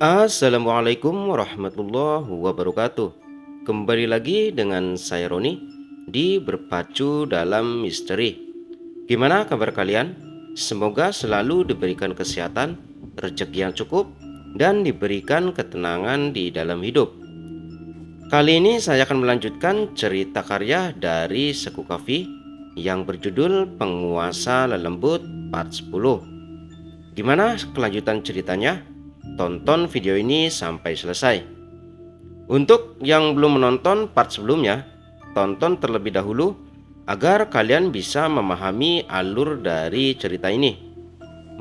Assalamualaikum warahmatullahi wabarakatuh. Kembali lagi dengan saya Roni di Berpacu dalam Misteri. Gimana kabar kalian? Semoga selalu diberikan kesehatan, rezeki yang cukup, dan diberikan ketenangan di dalam hidup. Kali ini saya akan melanjutkan cerita karya dari Seku Kafi yang berjudul Penguasa Lelembut Part 10. Gimana kelanjutan ceritanya? Tonton video ini sampai selesai. Untuk yang belum menonton part sebelumnya, tonton terlebih dahulu agar kalian bisa memahami alur dari cerita ini.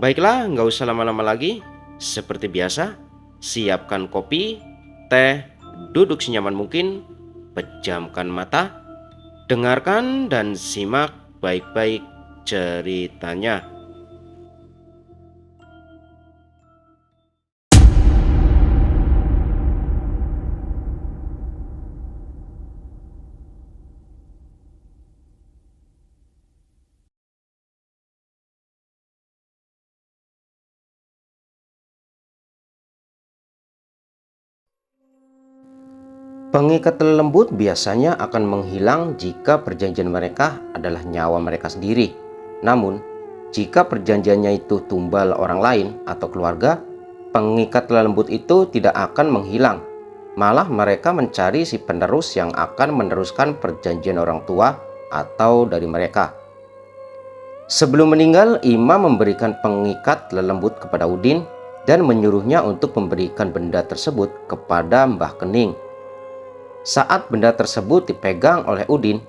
Baiklah, nggak usah lama-lama lagi. Seperti biasa, siapkan kopi, teh, duduk senyaman mungkin, pejamkan mata, dengarkan dan simak baik-baik ceritanya. Pengikat lembut biasanya akan menghilang jika perjanjian mereka adalah nyawa mereka sendiri. Namun, jika perjanjiannya itu tumbal orang lain atau keluarga, pengikat lembut itu tidak akan menghilang. Malah mereka mencari si penerus yang akan meneruskan perjanjian orang tua atau dari mereka. Sebelum meninggal, Imam memberikan pengikat lelembut kepada Udin dan menyuruhnya untuk memberikan benda tersebut kepada Mbah Kening. Saat benda tersebut dipegang oleh Udin,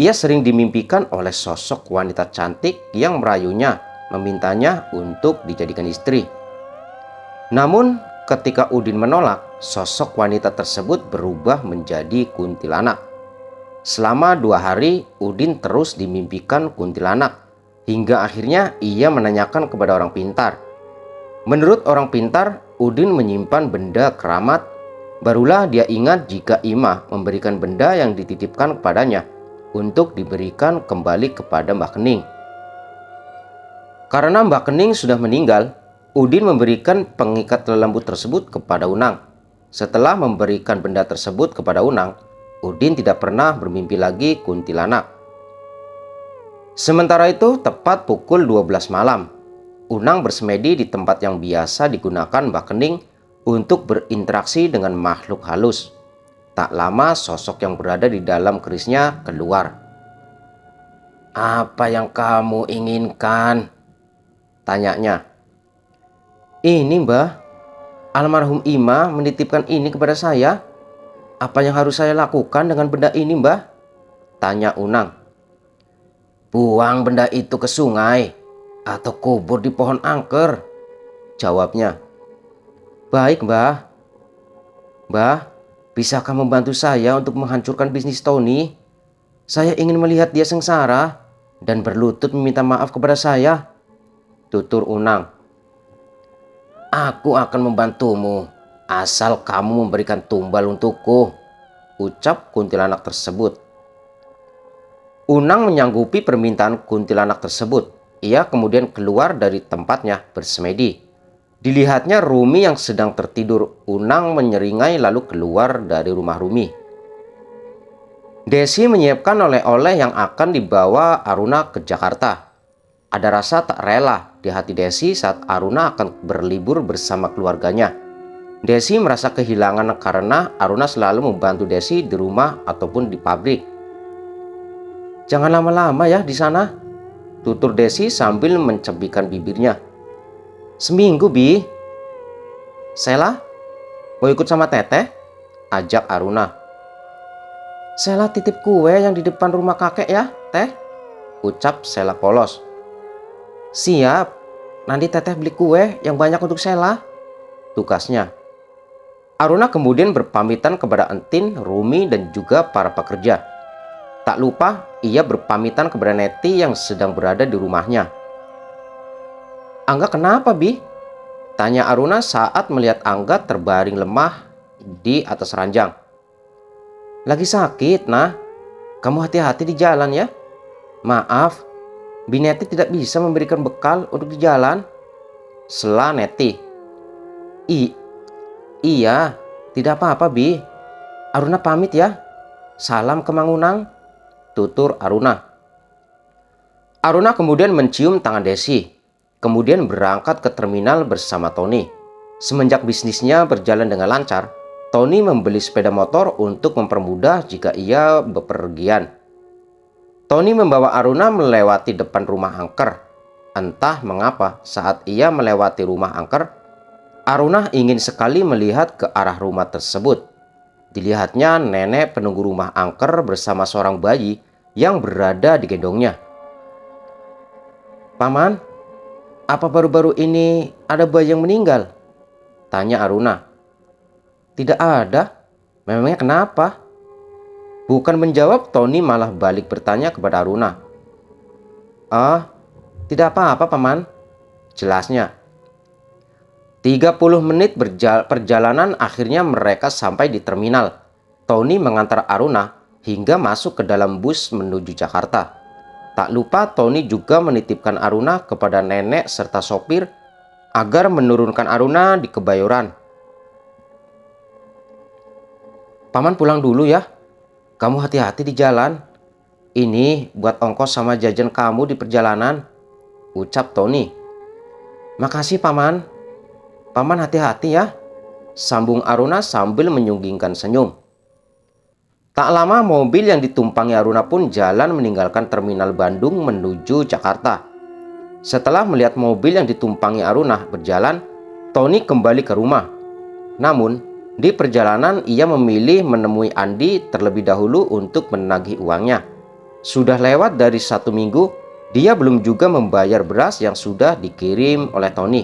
ia sering dimimpikan oleh sosok wanita cantik yang merayunya, memintanya untuk dijadikan istri. Namun, ketika Udin menolak, sosok wanita tersebut berubah menjadi kuntilanak. Selama 2 hari, Udin terus dimimpikan kuntilanak, hingga akhirnya ia menanyakan kepada orang pintar. Menurut orang pintar, Udin menyimpan benda keramat. Barulah dia ingat jika Ima memberikan benda yang dititipkan kepadanya untuk diberikan kembali kepada Mbah Kening. Karena Mbah Kening sudah meninggal, Udin memberikan pengikat lelembut tersebut kepada Unang. Setelah memberikan benda tersebut kepada Unang, Udin tidak pernah bermimpi lagi kuntilanak. Sementara itu, tepat pukul 12 malam, Unang bersemedi di tempat yang biasa digunakan Mbah Kening untuk berinteraksi dengan makhluk halus. Tak lama sosok yang berada di dalam kerisnya keluar. "Apa yang kamu inginkan?" tanyanya. "Ini Mbah, almarhum Ima menitipkan ini kepada saya. Apa yang harus saya lakukan dengan benda ini Mbah?" tanya Unang. "Buang benda itu ke sungai atau kubur di pohon angker," jawabnya. "Baik Mbah. Mbah, bisakah membantu saya untuk menghancurkan bisnis Tony? Saya ingin melihat dia sengsara dan berlutut meminta maaf kepada saya," tutur Unang. "Aku akan membantumu, asal kamu memberikan tumbal untukku," ucap kuntilanak tersebut. Unang menyanggupi permintaan kuntilanak tersebut. Ia kemudian keluar dari tempatnya bersemedi. Dilihatnya Rumi yang sedang tertidur. Unang menyeringai lalu keluar dari rumah Rumi. Desi menyiapkan oleh-oleh yang akan dibawa Aruna ke Jakarta. Ada rasa tak rela di hati Desi saat Aruna akan berlibur bersama keluarganya. Desi merasa kehilangan karena Aruna selalu membantu Desi di rumah ataupun di pabrik. "Jangan lama-lama ya di sana," tutur Desi sambil mencebikkan bibirnya. "Seminggu, Bi." "Sela, mau ikut sama Teteh?" ajak Aruna. "Sela titip kue yang di depan rumah kakek ya, Teh," ucap Sela polos. "Siap, nanti Teteh beli kue yang banyak untuk Sela," tugasnya. Aruna kemudian berpamitan kepada Entin, Rumi, dan juga para pekerja. Tak lupa, ia berpamitan kepada Neti yang sedang berada di rumahnya. "Angga kenapa, Bi?" tanya Aruna saat melihat Angga terbaring lemah di atas ranjang. "Lagi sakit, nah. Kamu hati-hati di jalan ya. Maaf, Bineti tidak bisa memberikan bekal untuk di jalan," sela Neti. Iya, tidak apa-apa, Bi. Aruna pamit ya. Salam ke Mangunang, tutur Aruna. Aruna kemudian mencium tangan Desi, kemudian berangkat ke terminal bersama Tony. Semenjak bisnisnya berjalan dengan lancar, Tony membeli sepeda motor untuk mempermudah jika ia bepergian. Tony membawa Aruna melewati depan rumah angker. Entah mengapa saat ia melewati rumah angker, Aruna ingin sekali melihat ke arah rumah tersebut. Dilihatnya nenek penunggu rumah angker bersama seorang bayi yang berada di gendongnya. "Paman, apa baru-baru ini ada bayi yang meninggal?" tanya Aruna. "Tidak ada. Memangnya kenapa?" Bukan menjawab, Tony malah balik bertanya kepada Aruna. "Ah, tidak apa-apa, Paman," jelasnya. 30 menit perjalanan akhirnya mereka sampai di terminal. Tony mengantar Aruna hingga masuk ke dalam bus menuju Jakarta. Tak lupa Tony juga menitipkan Aruna kepada nenek serta sopir agar menurunkan Aruna di Kebayoran. "Paman pulang dulu ya. Kamu hati-hati di jalan. Ini buat ongkos sama jajan kamu di perjalanan," ucap Tony. "Makasih, Paman. Paman hati-hati ya," sambung Aruna sambil menyunggingkan senyum. Tak lama mobil yang ditumpangi Aruna pun jalan meninggalkan terminal Bandung menuju Jakarta. Setelah melihat mobil yang ditumpangi Aruna berjalan, Tony kembali ke rumah. Namun, di perjalanan ia memilih menemui Andi terlebih dahulu untuk menagih uangnya. Sudah lewat dari 1 minggu, dia belum juga membayar beras yang sudah dikirim oleh Tony.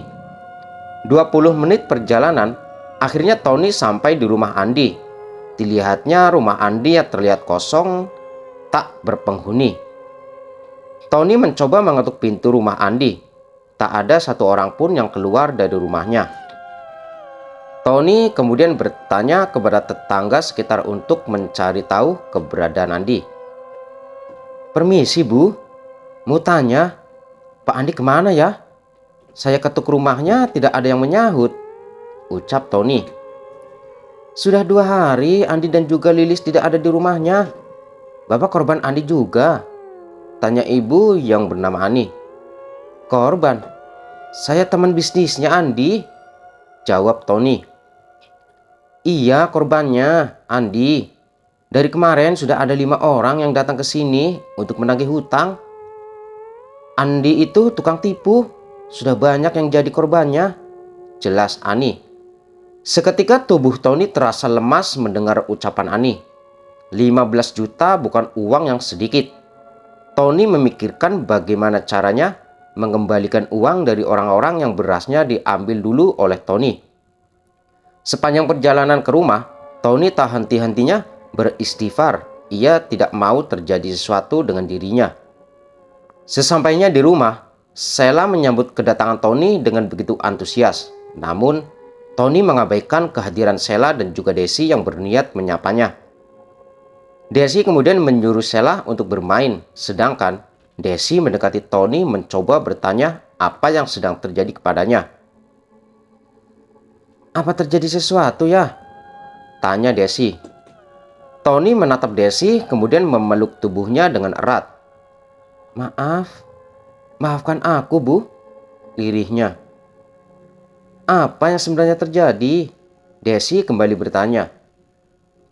20 menit perjalanan, akhirnya Tony sampai di rumah Andi. Dilihatnya rumah Andi yang terlihat kosong, tak berpenghuni. Tony mencoba mengetuk pintu rumah Andi. Tak ada satu orang pun yang keluar dari rumahnya. Tony kemudian bertanya kepada tetangga sekitar untuk mencari tahu keberadaan Andi. "Permisi, Bu. Mau tanya, Pak Andi kemana ya? Saya ketuk rumahnya tidak ada yang menyahut," ucap Tony. "Sudah 2 hari Andi dan juga Lilis tidak ada di rumahnya. Bapak korban Andi juga?" tanya ibu yang bernama Ani. "Korban? Saya teman bisnisnya Andi," jawab Tony. "Iya, korbannya Andi. Dari kemarin sudah ada 5 orang yang datang ke sini untuk menagih hutang. Andi itu tukang tipu. Sudah banyak yang jadi korbannya," jelas Ani. Seketika tubuh Tony terasa lemas mendengar ucapan Ani. 15 juta bukan uang yang sedikit. Tony memikirkan bagaimana caranya mengembalikan uang dari orang-orang yang berasnya diambil dulu oleh Tony. Sepanjang perjalanan ke rumah, Tony tak henti-hentinya beristighfar. Ia tidak mau terjadi sesuatu dengan dirinya. Sesampainya di rumah, Sheila menyambut kedatangan Tony dengan begitu antusias. Namun, Tony mengabaikan kehadiran Sheila dan juga Desi yang berniat menyapanya. Desi kemudian menyuruh Sheila untuk bermain, sedangkan Desi mendekati Tony mencoba bertanya apa yang sedang terjadi kepadanya. "Apa terjadi sesuatu ya?" tanya Desi. Tony menatap Desi kemudian memeluk tubuhnya dengan erat. Maafkan aku, Bu," lirihnya. "Apa yang sebenarnya terjadi?" Desi kembali bertanya.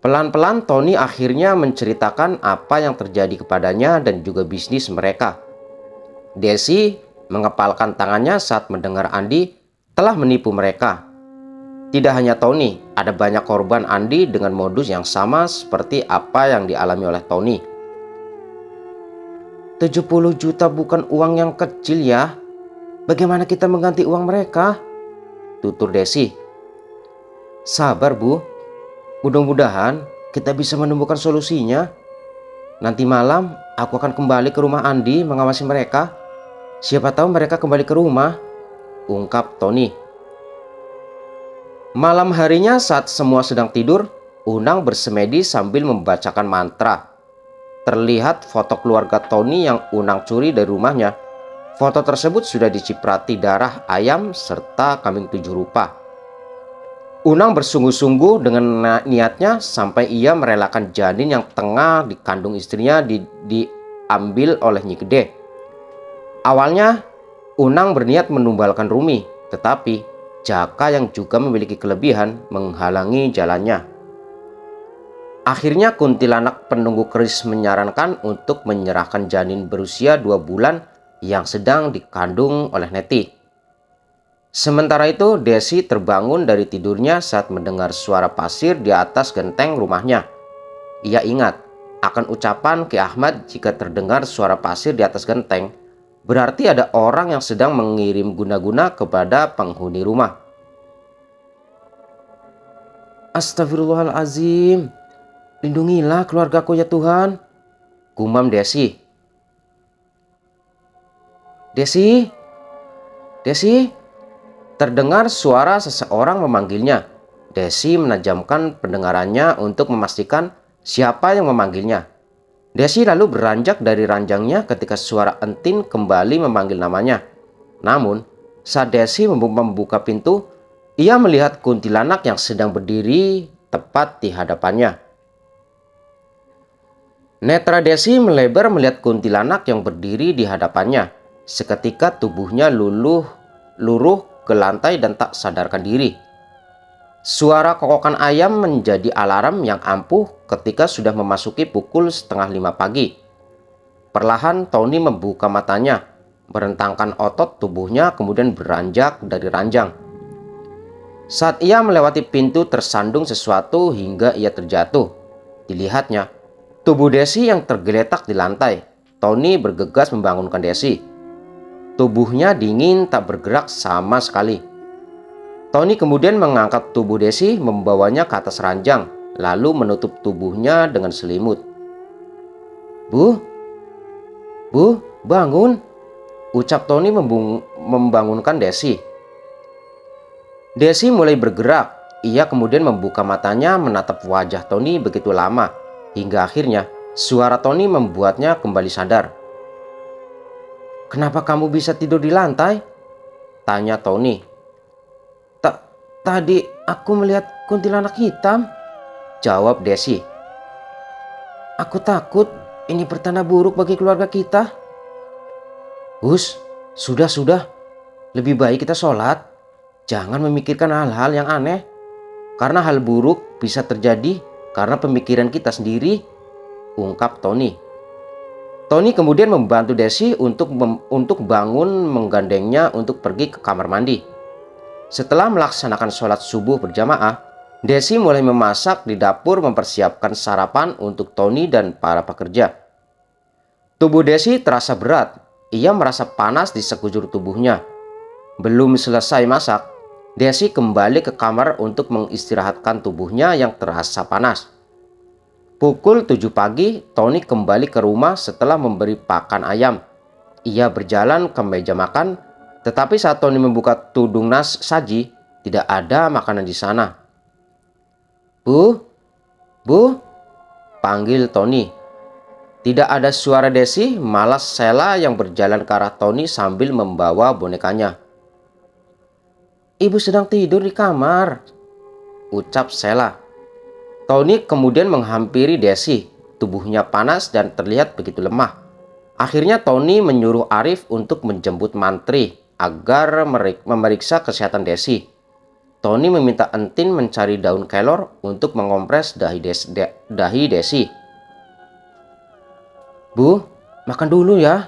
Pelan-pelan Tony akhirnya menceritakan apa yang terjadi kepadanya dan juga bisnis mereka. Desi mengepalkan tangannya saat mendengar Andi telah menipu mereka. Tidak hanya Tony, ada banyak korban Andi dengan modus yang sama seperti apa yang dialami oleh Tony. 70 juta bukan uang yang kecil ya. Bagaimana kita mengganti uang mereka?" tutur Desi. "Sabar, Bu. Mudah-mudahan kita bisa menemukan solusinya. Nanti malam aku akan kembali ke rumah Andi mengawasi mereka. Siapa tahu mereka kembali ke rumah," ungkap Tony. Malam harinya saat semua sedang tidur, Unang bersemedi sambil membacakan mantra. Terlihat foto keluarga Tony yang Unang curi dari rumahnya. Foto tersebut sudah diciprati darah ayam serta kambing 7 rupa. Unang bersungguh-sungguh dengan niatnya sampai ia merelakan janin yang tengah dikandung istrinya diambil oleh Nyi Gede. Awalnya Unang berniat menumbalkan Rumi, tetapi Jaka yang juga memiliki kelebihan menghalangi jalannya. Akhirnya kuntilanak penunggu keris menyarankan untuk menyerahkan janin berusia 2 bulan yang sedang dikandung oleh Neti. Sementara itu Desi terbangun dari tidurnya saat mendengar suara pasir di atas genteng rumahnya. Ia ingat akan ucapan Ki Ahmad, jika terdengar suara pasir di atas genteng, berarti ada orang yang sedang mengirim guna-guna kepada penghuni rumah. Astagfirullahalazim, lindungilah keluargaku ya Tuhan, gumam Desi. Desi, Desi. Terdengar suara seseorang memanggilnya. Desi menajamkan pendengarannya untuk memastikan siapa yang memanggilnya. Desi lalu beranjak dari ranjangnya ketika suara entin kembali memanggil namanya. Namun, saat Desi membuka pintu, ia melihat kuntilanak yang sedang berdiri tepat di hadapannya. Netra Desi melebar melihat kuntilanak yang berdiri di hadapannya. Seketika tubuhnya luruh ke lantai dan tak sadarkan diri. Suara kokokan ayam menjadi alarm yang ampuh ketika sudah memasuki pukul 4:30 pagi. Perlahan Tony membuka matanya, merentangkan otot tubuhnya kemudian beranjak dari ranjang. Saat ia melewati pintu tersandung sesuatu hingga ia terjatuh. Dilihatnya, tubuh Desi yang tergeletak di lantai. Tony bergegas membangunkan Desi. Tubuhnya dingin, tak bergerak sama sekali. Tony kemudian mengangkat tubuh Desi, membawanya ke atas ranjang, lalu menutup tubuhnya dengan selimut. Bu, bangun, ucap Tony membangunkan Desi. Desi mulai bergerak. Ia kemudian membuka matanya menatap wajah Tony begitu lama, hingga akhirnya suara Tony membuatnya kembali sadar. Kenapa kamu bisa tidur di lantai? Tanya Tony. Tadi aku melihat kuntilanak hitam, jawab Desi. Aku takut ini pertanda buruk bagi keluarga kita. Sudah. Lebih baik kita sholat. Jangan memikirkan hal-hal yang aneh. Karena hal buruk bisa terjadi karena pemikiran kita sendiri, ungkap Tony. Tony kemudian membantu Desi untuk bangun, menggandengnya untuk pergi ke kamar mandi. Setelah melaksanakan sholat subuh berjamaah, Desi mulai memasak di dapur mempersiapkan sarapan untuk Tony dan para pekerja. Tubuh Desi terasa berat. Ia merasa panas di sekujur tubuhnya. Belum selesai masak, Desi kembali ke kamar untuk mengistirahatkan tubuhnya yang terasa panas. Pukul 7 pagi, Tony kembali ke rumah setelah memberi pakan ayam. Ia berjalan ke meja makan, tetapi saat Tony membuka tudung saji, tidak ada makanan di sana. Bu, panggil Tony. Tidak ada suara Desi, malah Sheila yang berjalan ke arah Tony sambil membawa bonekanya. Ibu sedang tidur di kamar, ucap Sheila. Tony kemudian menghampiri Desi. Tubuhnya panas dan terlihat begitu lemah. Akhirnya Tony menyuruh Arif untuk menjemput mantri agar memeriksa kesehatan Desi. Tony meminta entin mencari daun kelor untuk mengompres dahi Desi. Bu, makan dulu ya.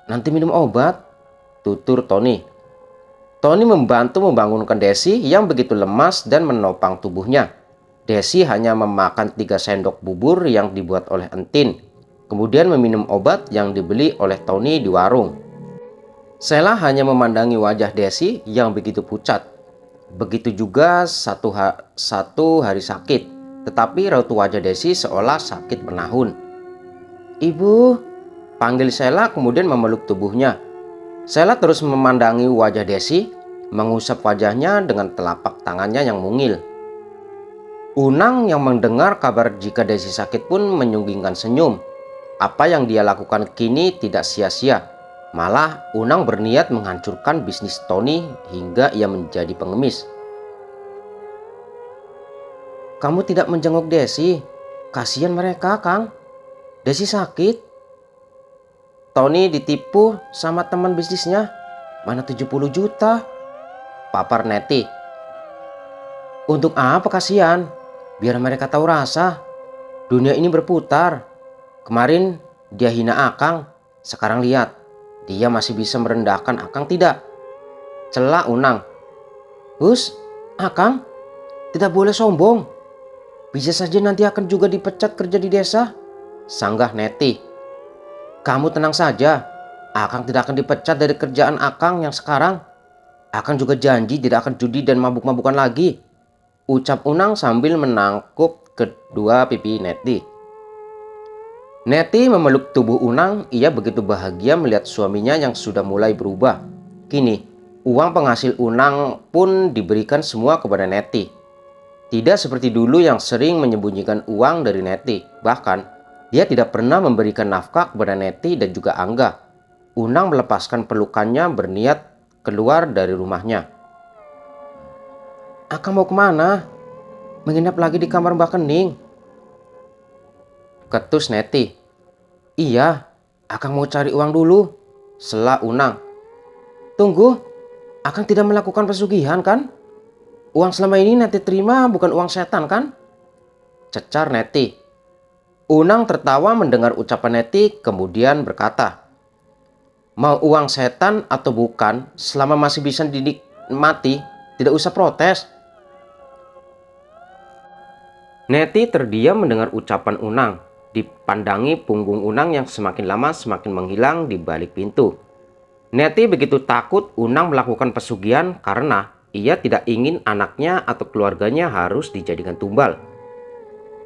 Nanti minum obat, tutur Tony. Tony membantu membangunkan Desi yang begitu lemas dan menopang tubuhnya. Desi hanya memakan 3 sendok bubur yang dibuat oleh entin, kemudian meminum obat yang dibeli oleh Tony di warung. Sheila hanya memandangi wajah Desi yang begitu pucat. Begitu juga satu hari sakit, tetapi raut wajah Desi seolah sakit menahun. Ibu, panggil Sheila kemudian memeluk tubuhnya. Sheila terus memandangi wajah Desi, mengusap wajahnya dengan telapak tangannya yang mungil. Unang yang mendengar kabar jika Desi sakit pun menyunggingkan senyum. Apa yang dia lakukan kini tidak sia-sia. Malah Unang berniat menghancurkan bisnis Tony hingga ia menjadi pengemis. kamu tidak menjenguk Desi? Kasihan mereka, Kang. Desi sakit. Tony ditipu sama teman bisnisnya. Mana 70 juta? Papar Neti. Untuk apa kasihan? Biar mereka tahu rasa. Dunia ini berputar. Kemarin dia hina Akang. Sekarang lihat, dia masih bisa merendahkan Akang tidak? Cela Unang. Hus, Akang, tidak boleh sombong. Bisa saja nanti akan juga dipecat kerja di desa. Sanggah Neti. Kamu tenang saja. Akang tidak akan dipecat dari kerjaan Akang yang sekarang. Akang juga janji tidak akan judi dan mabuk-mabukan lagi. Ucap Unang sambil menangkup kedua pipi Neti. Neti memeluk tubuh Unang. Ia begitu bahagia melihat suaminya yang sudah mulai berubah. Kini, uang penghasil Unang pun diberikan semua kepada Neti. Tidak seperti dulu yang sering menyembunyikan uang dari Neti. Bahkan, dia tidak pernah memberikan nafkah kepada Neti dan juga Angga. Unang melepaskan pelukannya berniat keluar dari rumahnya. Akang mau kemana? Menginap lagi di kamar Mbak Kening. Ketus Neti. Iya, Akang mau cari uang dulu. Sela Unang. Tunggu, Akang tidak melakukan pesugihan kan? Uang selama ini Neti terima bukan uang setan kan? Cecar Neti. Unang tertawa mendengar ucapan Neti kemudian berkata, mau uang setan atau bukan, selama masih bisa dinikmati, tidak usah protes. Neti terdiam mendengar ucapan Unang. Dipandangi punggung Unang yang semakin lama semakin menghilang di balik pintu. Neti begitu takut Unang melakukan pesugihan karena ia tidak ingin anaknya atau keluarganya harus dijadikan tumbal.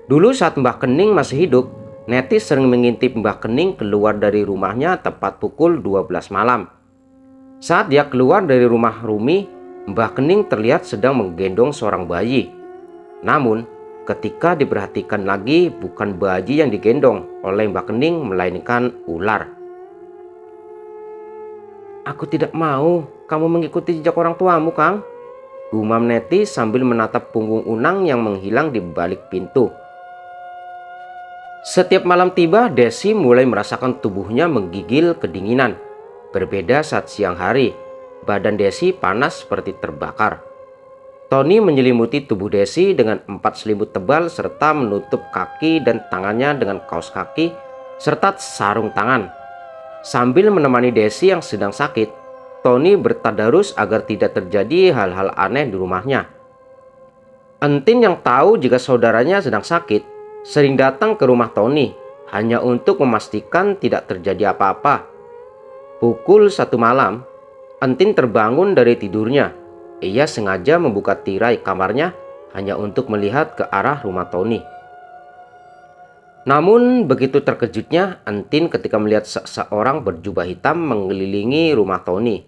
Dulu saat Mbah Kening masih hidup, Neti sering mengintip Mbah Kening keluar dari rumahnya tepat pukul 12 malam. Saat dia keluar dari rumah Rumi, Mbah Kening terlihat sedang menggendong seorang bayi. Namun, ketika diperhatikan lagi, bukan bayi yang digendong oleh Mbah Kening, melainkan ular. Aku tidak mau kamu mengikuti jejak orang tuamu, Kang. Gumam Neti sambil menatap punggung Unang yang menghilang di balik pintu. Setiap malam tiba, Desi mulai merasakan tubuhnya menggigil kedinginan. Berbeda saat siang hari, badan Desi panas seperti terbakar. Tony menyelimuti tubuh Desi dengan 4 selimut tebal serta menutup kaki dan tangannya dengan kaos kaki serta sarung tangan. Sambil menemani Desi yang sedang sakit, Tony bertadarus agar tidak terjadi hal-hal aneh di rumahnya. Entin yang tahu jika saudaranya sedang sakit, sering datang ke rumah Tony hanya untuk memastikan tidak terjadi apa-apa. Pukul 1 malam, Entin terbangun dari tidurnya. Ia sengaja membuka tirai kamarnya hanya untuk melihat ke arah rumah Tony. Namun begitu terkejutnya Entin ketika melihat seseorang berjubah hitam mengelilingi rumah Tony.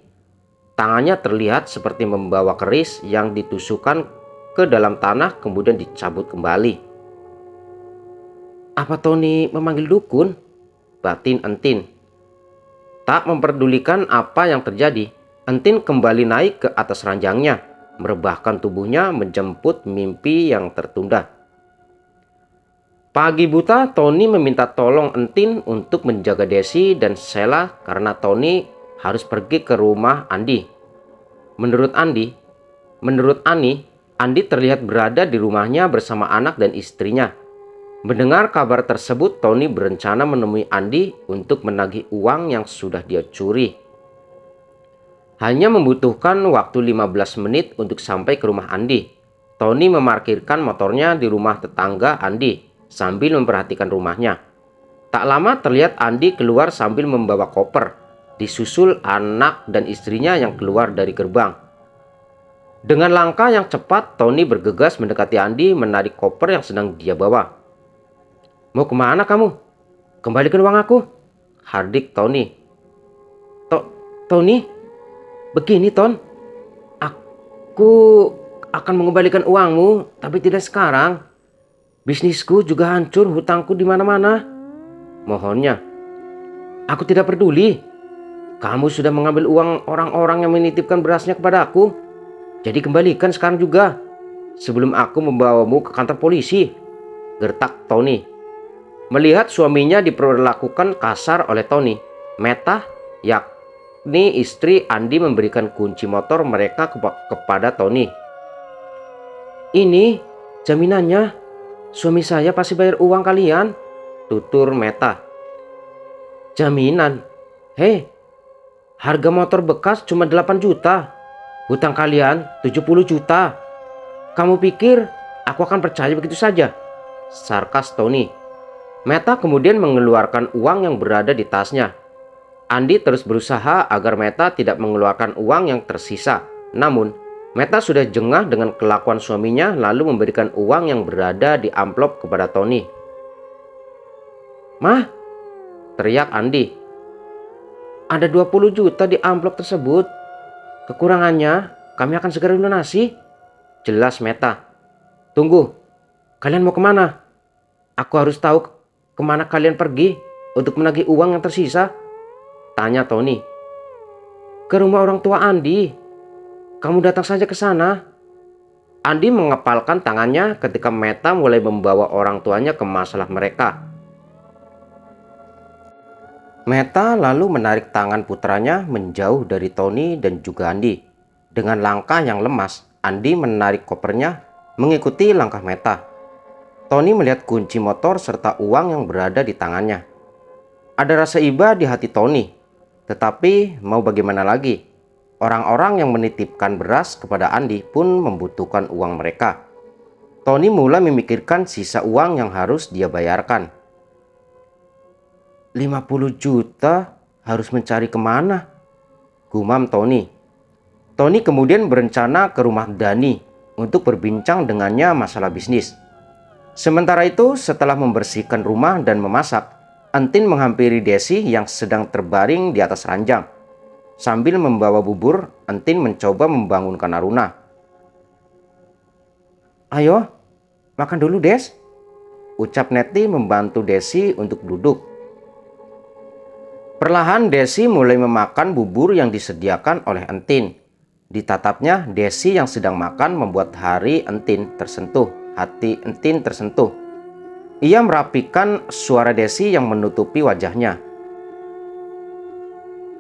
Tangannya terlihat seperti membawa keris yang ditusukkan ke dalam tanah kemudian dicabut kembali. Apa Tony memanggil dukun? Batin Entin. Tak memperdulikan apa yang terjadi, Entin kembali naik ke atas ranjangnya, merebahkan tubuhnya menjemput mimpi yang tertunda. Pagi buta, Tony meminta tolong Entin untuk menjaga Desi dan Sheila karena Tony harus pergi ke rumah Andi. Menurut Ani, Andi terlihat berada di rumahnya bersama anak dan istrinya. Mendengar kabar tersebut, Tony berencana menemui Andi untuk menagih uang yang sudah dia curi. Hanya membutuhkan waktu 15 menit untuk sampai ke rumah Andi. Tony memarkirkan motornya di rumah tetangga Andi sambil memperhatikan rumahnya. Tak lama terlihat Andi keluar sambil membawa koper, disusul anak dan istrinya yang keluar dari gerbang. Dengan langkah yang cepat, Tony bergegas mendekati Andi menarik koper yang sedang dia bawa. Mau kemana kamu? Kembalikan uang aku, hardik Tony. Tony? Begini Ton, aku akan mengembalikan uangmu, tapi tidak sekarang. Bisnisku juga hancur, hutangku di mana-mana. Mohonnya. Aku tidak peduli. Kamu sudah mengambil uang orang-orang yang menitipkan berasnya kepada aku. Jadi kembalikan sekarang juga. sebelum aku membawamu ke kantor polisi, gertak Tony. Melihat suaminya diperlakukan kasar oleh Tony, Meta, yakni istri Andi, memberikan kunci motor mereka kepada Tony. "Ini jaminannya, suami saya pasti bayar uang kalian," tutur Meta. "Jaminan? Hei, harga motor bekas cuma 8 juta. Hutang kalian 70 juta. Kamu pikir aku akan percaya begitu saja?" sarkas Tony. Meta kemudian mengeluarkan uang yang berada di tasnya. Andi terus berusaha agar Meta tidak mengeluarkan uang yang tersisa. Namun, Meta sudah jengah dengan kelakuan suaminya lalu memberikan uang yang berada di amplop kepada Tony. "Mah," teriak Andi, "ada 20 juta di amplop tersebut. Kekurangannya kami akan segera lunasi," jelas Meta. "Tunggu, kalian mau kemana? Aku harus tahu kemana kalian pergi untuk menagih uang yang tersisa," tanya Tony. "Ke rumah orang tua Andi. Kamu datang saja ke sana." Andi mengepalkan tangannya ketika Meta mulai membawa orang tuanya ke masalah mereka. Meta lalu menarik tangan putranya menjauh dari Tony dan juga Andi. Dengan langkah yang lemas, Andi menarik kopernya mengikuti langkah Meta. Tony melihat kunci motor serta uang yang berada di tangannya. Ada rasa iba di hati Tony, tetapi mau bagaimana lagi? Orang-orang yang menitipkan beras kepada Andi pun membutuhkan uang mereka. Tony mulai memikirkan sisa uang yang harus dia bayarkan. 50 juta harus mencari kemana? Gumam Tony. Tony kemudian berencana ke rumah Dani untuk berbincang dengannya masalah bisnis. Sementara itu, setelah membersihkan rumah dan memasak, Entin menghampiri Desi yang sedang terbaring di atas ranjang. Sambil membawa bubur, Entin mencoba membangunkan Aruna. "Ayo, makan dulu, Des," ucap Neti membantu Desi untuk duduk. Perlahan Desi mulai memakan bubur yang disediakan oleh Entin. Ditatapnya Desi yang sedang makan membuat hati Entin tersentuh. Ia merapikan suara Desi yang menutupi wajahnya.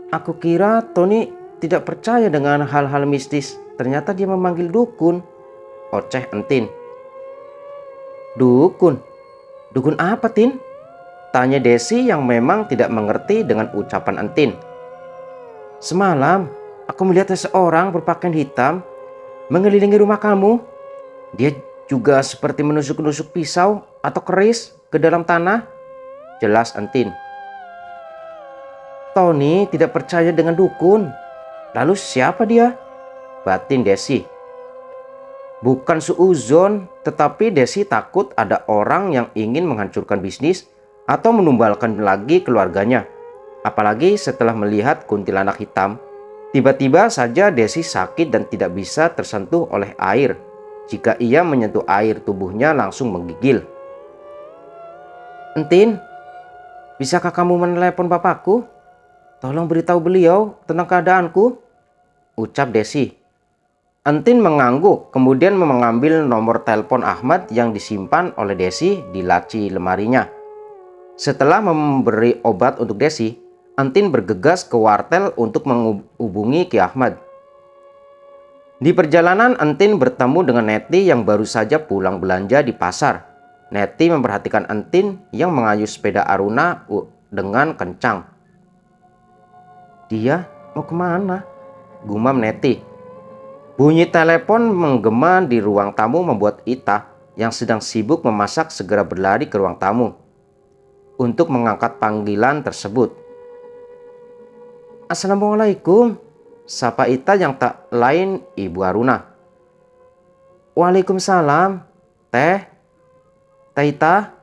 "Aku kira Tony tidak percaya dengan hal-hal mistis. Ternyata dia memanggil dukun," oceh Entin. "Dukun? Dukun apa, Tin?" tanya Desi yang memang tidak mengerti dengan ucapan Entin. "Semalam aku melihat seseorang berpakaian hitam mengelilingi rumah kamu. Dia juga seperti menusuk-nusuk pisau atau keris ke dalam tanah," jelas Entin. "Tony tidak percaya dengan dukun. Lalu siapa dia?" batin Desi. "Bukan suuzon, tetapi Desi takut ada orang yang ingin menghancurkan bisnis atau menumbalkan lagi keluarganya. Apalagi setelah melihat kuntilanak hitam. Tiba-tiba saja Desi sakit dan tidak bisa tersentuh oleh air. Jika ia menyentuh air, tubuhnya langsung menggigil." "Entin, bisakah kamu menelepon bapakku? Tolong beritahu beliau tentang keadaanku," ucap Desi. Entin mengangguk, kemudian mengambil nomor telepon Ahmad yang disimpan oleh Desi di laci lemarinya. Setelah memberi obat untuk Desi, Entin bergegas ke wartel untuk menghubungi Ki Ahmad. Di perjalanan, Entin bertemu dengan Neti yang baru saja pulang belanja di pasar. Neti memperhatikan Entin yang mengayuh sepeda Aruna dengan kencang. "Dia mau kemana?" gumam Neti. Bunyi telepon menggema di ruang tamu membuat Ita yang sedang sibuk memasak segera berlari ke ruang tamu untuk mengangkat panggilan tersebut. "Assalamualaikum," sapa Ita yang tak lain Ibu Aruna. "Waalaikumsalam, Teh. Teh Ita?"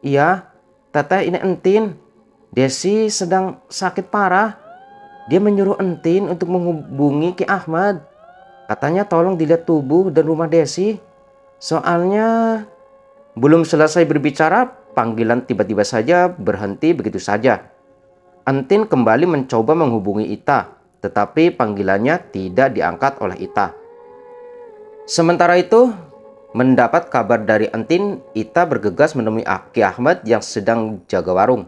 "Iya, Teteh, ini Entin. Desi sedang sakit parah. Dia menyuruh Entin untuk menghubungi Ki Ahmad. Katanya tolong dilihat tubuh dan rumah Desi. Soalnya..." Belum selesai berbicara, panggilan tiba-tiba saja berhenti begitu saja. Entin kembali mencoba menghubungi Ita, tetapi panggilannya tidak diangkat oleh Ita. Sementara itu, Mendapat kabar dari Entin, Ita bergegas menemui Ki Ahmad yang sedang jaga warung.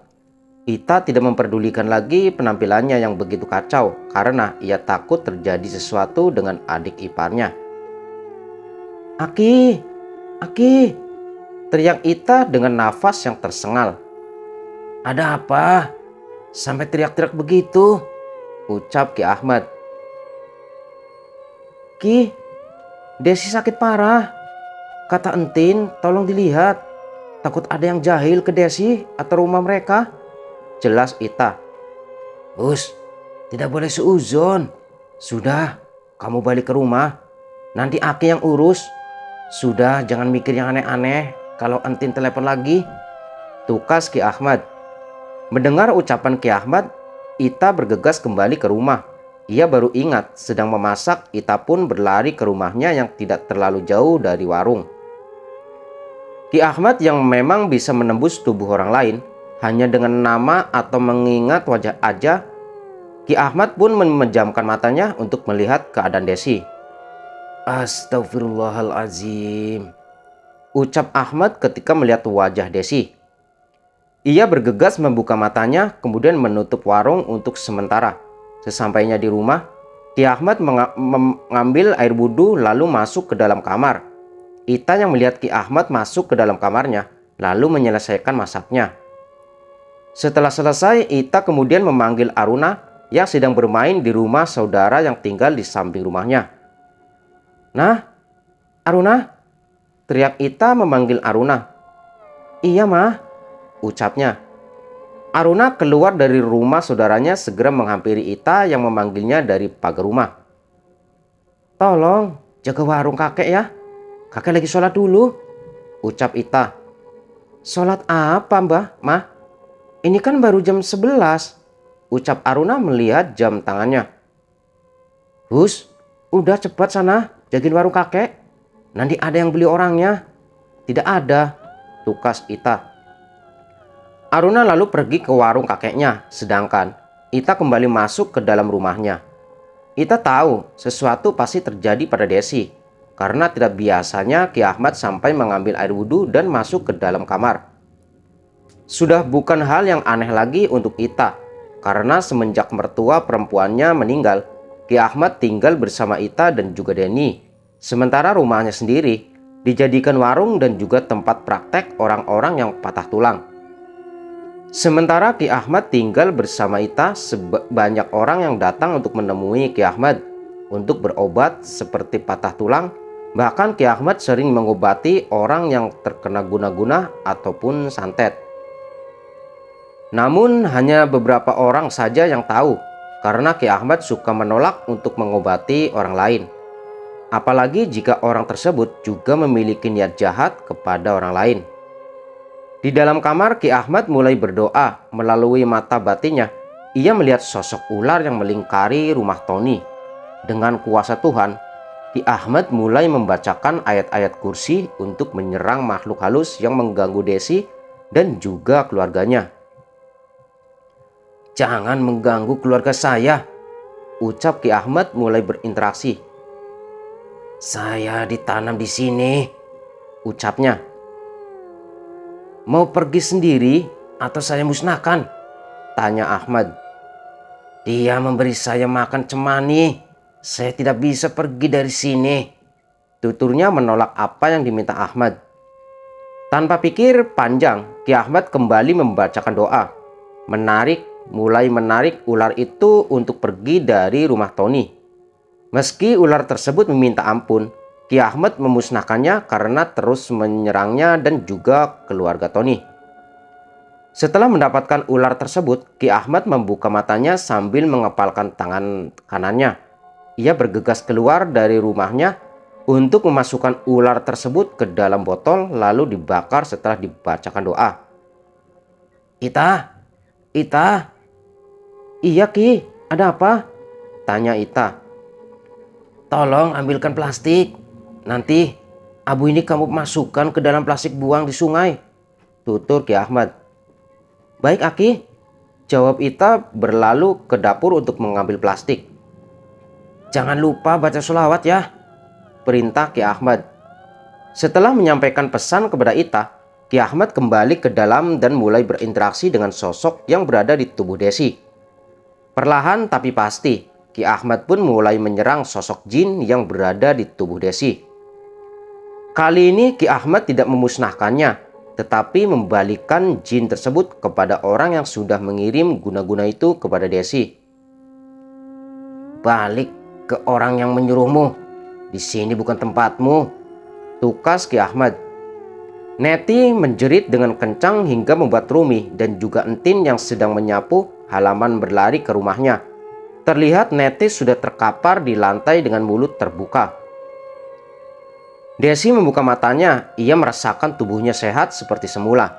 Ita tidak memperdulikan lagi penampilannya yang begitu kacau karena ia takut terjadi sesuatu dengan adik iparnya. "Aki, Aki!" teriak Ita dengan nafas yang tersengal. "Ada apa? Sampai teriak-teriak begitu?" ucap Ki Ahmad. "Ki, Desi sakit parah. Kata Entin, tolong dilihat. Takut ada yang jahil ke Desi atau rumah mereka," jelas Ita. "Us, tidak boleh seuzon. Sudah, kamu balik ke rumah. Nanti Aki yang urus. Sudah, jangan mikir yang aneh-aneh kalau Entin telepon lagi," tukas Ki Ahmad. Mendengar ucapan Ki Ahmad, Ita bergegas kembali ke rumah. Ia baru ingat sedang memasak. Ita pun berlari ke rumahnya yang tidak terlalu jauh dari warung. Ki Ahmad yang memang bisa menembus tubuh orang lain hanya dengan nama atau mengingat wajah aja, Ki Ahmad pun memejamkan matanya untuk melihat keadaan Desi. "Astagfirullahalazim," ucap Ahmad ketika melihat wajah Desi. Ia bergegas membuka matanya kemudian menutup warung untuk sementara. Sesampainya di rumah, Ki Ahmad mengambil air wudhu lalu masuk ke dalam kamar. Ita yang melihat Ki Ahmad masuk ke dalam kamarnya lalu menyelesaikan masaknya. Setelah selesai, Ita kemudian memanggil Aruna yang sedang bermain di rumah saudara yang tinggal di samping rumahnya. "Nah, Aruna," teriak Ita memanggil Aruna. "Iya, Mah," ucapnya. Aruna keluar dari rumah saudaranya segera menghampiri Ita yang memanggilnya dari pagar rumah. "Tolong jaga warung kakek ya. Kakek lagi sholat dulu," ucap Ita. "Sholat apa, Mbah, Mah? Ini kan baru jam 11, ucap Aruna melihat jam tangannya. "Hus, udah cepat sana jagain warung kakek. Nanti ada yang beli orangnya." "Tidak ada," tukas Ita. Aruna lalu pergi ke warung kakeknya, sedangkan Ita kembali masuk ke dalam rumahnya. Ita tahu sesuatu pasti terjadi pada Desi, karena tidak biasanya Ki Ahmad sampai mengambil air wudhu dan masuk ke dalam kamar. Sudah bukan hal yang aneh lagi untuk Ita, karena semenjak mertua perempuannya meninggal, Ki Ahmad tinggal bersama Ita dan juga Deni. Sementara rumahnya sendiri dijadikan warung dan juga tempat praktek orang-orang yang patah tulang. Sementara Ki Ahmad tinggal bersama Ita, banyak orang yang datang untuk menemui Ki Ahmad untuk berobat seperti patah tulang. Bahkan Ki Ahmad sering mengobati orang yang terkena guna-guna ataupun santet. Namun hanya beberapa orang saja yang tahu, karena Ki Ahmad suka menolak untuk mengobati orang lain. Apalagi jika orang tersebut juga memiliki niat jahat kepada orang lain. Di dalam kamar, Ki Ahmad mulai berdoa. Melalui mata batinnya, ia melihat sosok ular yang melingkari rumah Tony. Dengan kuasa Tuhan, Ki Ahmad mulai membacakan ayat-ayat kursi untuk menyerang makhluk halus yang mengganggu Desi dan juga keluarganya. "Jangan mengganggu keluarga saya," ucap Ki Ahmad mulai berinteraksi. "Saya ditanam di sini," ucapnya. "Mau pergi sendiri atau saya musnahkan?" tanya Ahmad. "Dia memberi saya makan cemani. Saya tidak bisa pergi dari sini," tuturnya menolak apa yang diminta Ahmad. Tanpa pikir panjang, Ki Ahmad kembali membacakan doa. Mulai menarik ular itu untuk pergi dari rumah Tony. Meski ular tersebut meminta ampun, Ki Ahmad memusnahkannya karena terus menyerangnya dan juga keluarga Tony. Setelah mendapatkan ular tersebut, Ki Ahmad membuka matanya sambil mengepalkan tangan kanannya. Ia bergegas keluar dari rumahnya untuk memasukkan ular tersebut ke dalam botol lalu dibakar setelah dibacakan doa. "Ita, Ita." "Iya Ki, ada apa?" tanya Ita. "Tolong ambilkan plastik. Nanti abu ini kamu masukkan ke dalam plastik buang di sungai," tutur Ki Ahmad. "Baik Aki," jawab Ita berlalu ke dapur untuk mengambil plastik. "Jangan lupa baca sholawat ya," perintah Ki Ahmad. Setelah menyampaikan pesan kepada Ita, Ki Ahmad kembali ke dalam dan mulai berinteraksi dengan sosok yang berada di tubuh Desi. Perlahan tapi pasti, Ki Ahmad pun mulai menyerang sosok jin yang berada di tubuh Desi. Kali ini Ki Ahmad tidak memusnahkannya, tetapi membalikkan jin tersebut kepada orang yang sudah mengirim guna-guna itu kepada Desi. "Balik ke orang yang menyuruhmu. Di sini bukan tempatmu," tukas Ki Ahmad. Neti menjerit dengan kencang hingga membuat Rumi dan juga Entin yang sedang menyapu halaman berlari ke rumahnya. Terlihat Neti sudah terkapar di lantai dengan mulut terbuka. Desi membuka matanya, ia merasakan tubuhnya sehat seperti semula.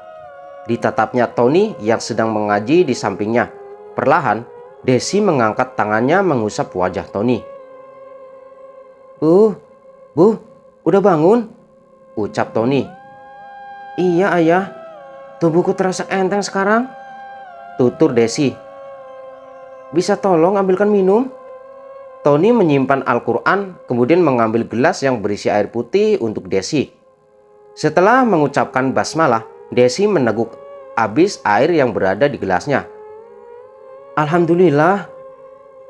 Ditatapnya Tony yang sedang mengaji di sampingnya. Perlahan, Desi mengangkat tangannya mengusap wajah Tony. Bu, udah bangun?" ucap Tony. "Iya ayah, tubuhku terasa enteng sekarang," tutur Desi. "Bisa tolong ambilkan minum?" Tony menyimpan Al-Quran, kemudian mengambil gelas yang berisi air putih untuk Desi. Setelah mengucapkan basmalah, Desi meneguk habis air yang berada di gelasnya. "Alhamdulillah,"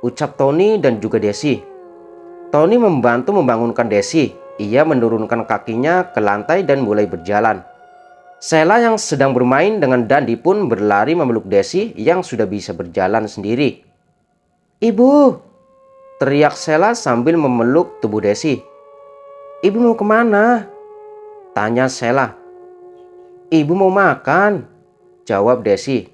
ucap Tony dan juga Desi. Tony membantu membangunkan Desi. Ia menurunkan kakinya ke lantai dan mulai berjalan. Sheila yang sedang bermain dengan Dandi pun berlari memeluk Desi yang sudah bisa berjalan sendiri. "Ibu!" teriak Sheila sambil memeluk tubuh Desi. "Ibu mau kemana?" tanya Sheila. "Ibu mau makan," jawab Desi.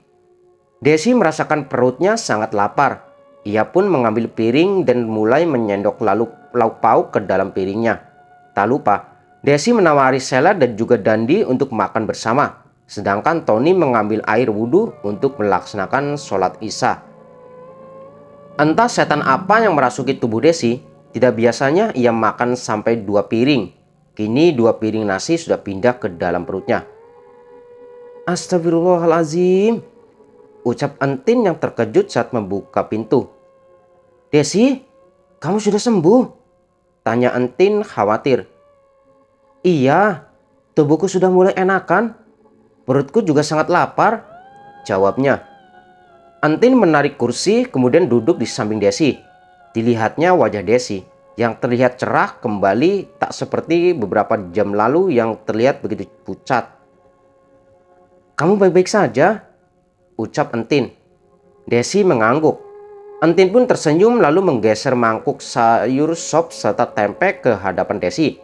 Desi merasakan perutnya sangat lapar. Ia pun mengambil piring dan mulai menyendok lauk pauk ke dalam piringnya. Tak lupa, Desi menawari Sheila dan juga Dandi untuk makan bersama. Sedangkan Tony mengambil air wudhu untuk melaksanakan sholat Isya. Entah setan apa yang merasuki tubuh Desi, tidak biasanya ia makan sampai 2 piring. Kini 2 piring nasi sudah pindah ke dalam perutnya. "Astagfirullahaladzim," ucap Entin yang terkejut saat membuka pintu. "Desi, kamu sudah sembuh?" tanya Entin khawatir. "Iya, tubuhku sudah mulai enakan. Perutku juga sangat lapar," jawabnya. Entin menarik kursi kemudian duduk di samping Desi. Dilihatnya wajah Desi yang terlihat cerah kembali, tak seperti beberapa jam lalu yang terlihat begitu pucat. "Kamu baik-baik saja?" ucap Entin. Desi mengangguk. Entin pun tersenyum lalu menggeser mangkuk sayur sop serta tempe ke hadapan Desi.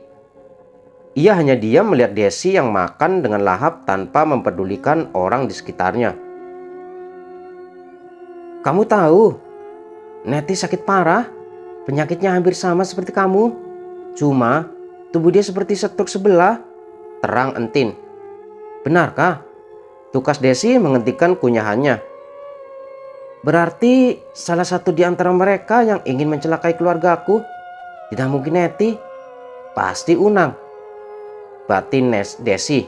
Ia hanya diam melihat Desi yang makan dengan lahap tanpa mempedulikan orang di sekitarnya. "Kamu tahu, Neti sakit parah. Penyakitnya hampir sama seperti kamu. Cuma tubuh dia seperti stroke sebelah," terang Entin. "Benarkah?" tukas Desi menghentikan kunyahannya. "Berarti salah satu di antara mereka yang ingin mencelakai keluargaku. Tidak mungkin Neti. Pasti Unang," batin Desi.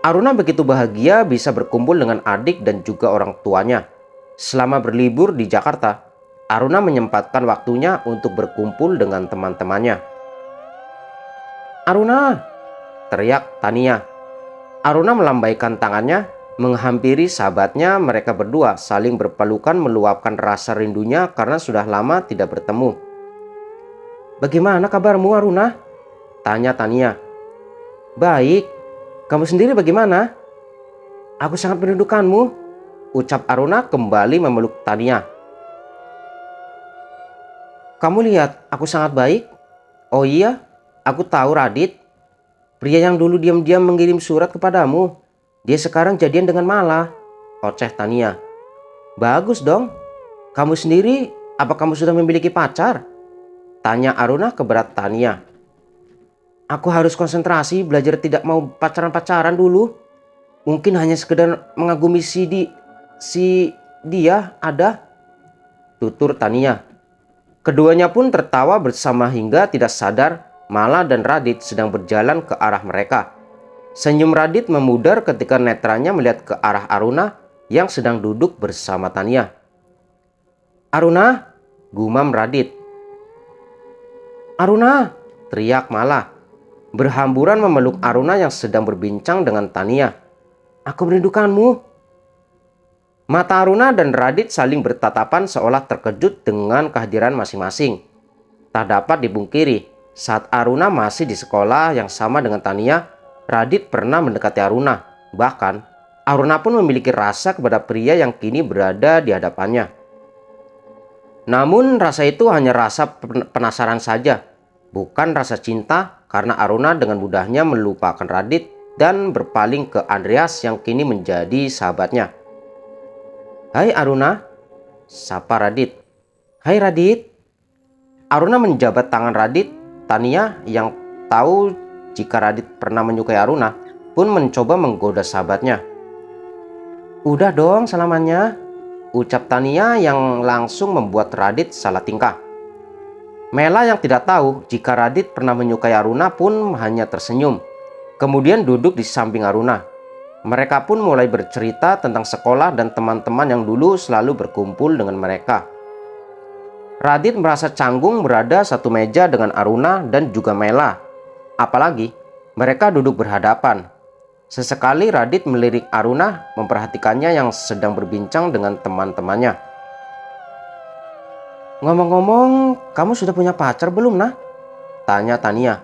Aruna begitu bahagia bisa berkumpul dengan adik dan juga orang tuanya. Selama berlibur di Jakarta, Aruna menyempatkan waktunya untuk berkumpul dengan teman-temannya. "Aruna!" teriak Tania. Aruna melambaikan tangannya, menghampiri sahabatnya. Mereka berdua saling berpelukan meluapkan rasa rindunya karena sudah lama tidak bertemu. "Bagaimana kabarmu, Aruna?" tanya Tania. "Baik, kamu sendiri bagaimana?" "Aku sangat merindukanmu," ucap Aruna kembali memeluk Tania. "Kamu lihat aku sangat baik." "Oh iya, aku tahu Radit. Pria yang dulu diam-diam mengirim surat kepadamu. Dia sekarang jadian dengan Mala," oceh Tania. "Bagus dong. Kamu sendiri, apa kamu sudah memiliki pacar?" tanya Aruna keberat Tania. "Aku harus konsentrasi belajar, tidak mau pacaran-pacaran dulu. Mungkin hanya sekedar mengagumi dia ada," tutur Tania. Keduanya pun tertawa bersama hingga tidak sadar Mala dan Radit sedang berjalan ke arah mereka. Senyum Radit memudar ketika netranya melihat ke arah Aruna yang sedang duduk bersama Tania. "Aruna!" gumam Radit. "Aruna!" teriak Mala. berhamburan memeluk Aruna yang sedang berbincang dengan Tania. "Aku merindukanmu." Mata Aruna dan Radit saling bertatapan seolah terkejut dengan kehadiran masing-masing. Tak dapat dipungkiri, saat Aruna masih di sekolah yang sama dengan Tania, Radit pernah mendekati Aruna. Bahkan, Aruna pun memiliki rasa kepada pria yang kini berada di hadapannya. Namun rasa itu hanya rasa penasaran saja, bukan rasa cinta, karena Aruna dengan mudahnya melupakan Radit dan berpaling ke Andreas yang kini menjadi sahabatnya. "Hai Aruna," sapa Radit. "Hai Radit." Aruna menjabat tangan Radit. Tania yang tahu jika Radit pernah menyukai Aruna pun mencoba menggoda sahabatnya. "Udah dong selamanya," ucap Tania yang langsung membuat Radit salah tingkah. Mela yang tidak tahu jika Radit pernah menyukai Aruna pun hanya tersenyum, kemudian duduk di samping Aruna. Mereka pun mulai bercerita tentang sekolah dan teman-teman yang dulu selalu berkumpul dengan mereka. Radit merasa canggung berada satu meja dengan Aruna dan juga Mela. Apalagi mereka duduk berhadapan. Sesekali Radit melirik Aruna, memperhatikannya yang sedang berbincang dengan teman-temannya. "Ngomong-ngomong, kamu sudah punya pacar belum, nah?" tanya Tania.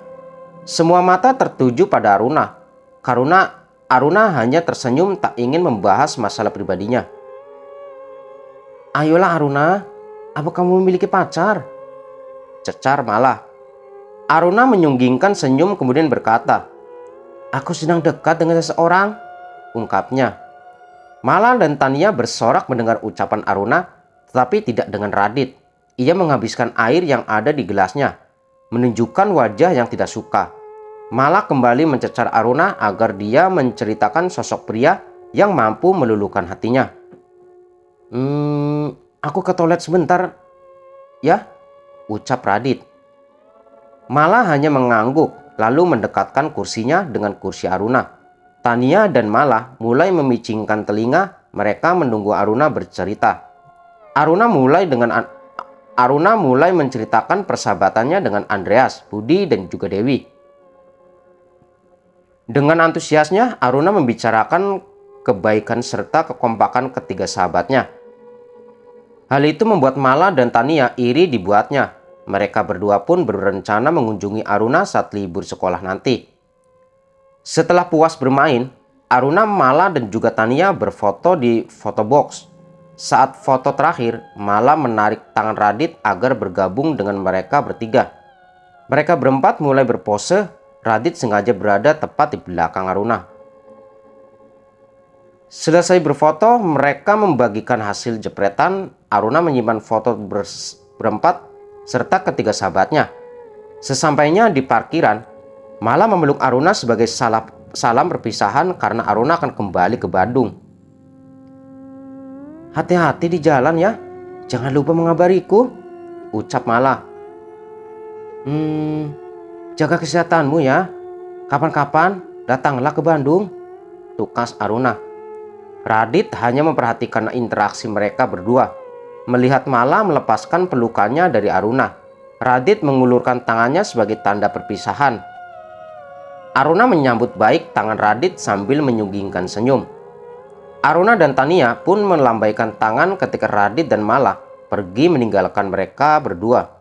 Semua mata tertuju pada Aruna, karena Aruna hanya tersenyum tak ingin membahas masalah pribadinya. "Ayolah Aruna, apa kamu memiliki pacar?" cecar Mala. Aruna menyunggingkan senyum kemudian berkata, "Aku sedang dekat dengan seseorang," ungkapnya. Mala dan Tania bersorak mendengar ucapan Aruna, tetapi tidak dengan Radit. Ia menghabiskan air yang ada di gelasnya, menunjukkan wajah yang tidak suka. Mala kembali mencecar Aruna agar dia menceritakan sosok pria yang mampu meluluhkan hatinya. Aku ke toilet sebentar, ya," ucap Radit. Mala hanya mengangguk, lalu mendekatkan kursinya dengan kursi Aruna. Tania dan Mala mulai memicingkan telinga, mereka menunggu Aruna bercerita. Aruna mulai menceritakan persahabatannya dengan Andreas, Budi, dan juga Dewi. Dengan antusiasnya, Aruna membicarakan kebaikan serta kekompakan ketiga sahabatnya. Hal itu membuat Mala dan Tania iri dibuatnya. Mereka berdua pun berencana mengunjungi Aruna saat libur sekolah nanti. Setelah puas bermain, Aruna, Mala, dan juga Tania berfoto di photobox. Saat foto terakhir, Mala menarik tangan Radit agar bergabung dengan mereka bertiga. Mereka berempat mulai berpose. Radit sengaja berada tepat di belakang Aruna. Selesai berfoto, mereka membagikan hasil jepretan. Aruna menyimpan foto berempat serta ketiga sahabatnya. Sesampainya di parkiran, Mala memeluk Aruna sebagai salam perpisahan karena Aruna akan kembali ke Bandung. "Hati-hati di jalan ya, jangan lupa mengabariku," ucap Mala. "Jaga kesehatanmu ya. Kapan-kapan datanglah ke Bandung," tukas Aruna. Radit hanya memperhatikan interaksi mereka berdua. Melihat Mala melepaskan pelukannya dari Aruna, Radit mengulurkan tangannya sebagai tanda perpisahan. Aruna menyambut baik tangan Radit sambil menyunggingkan senyum. Aruna dan Tania pun melambaikan tangan ketika Radit dan Mala pergi meninggalkan mereka berdua.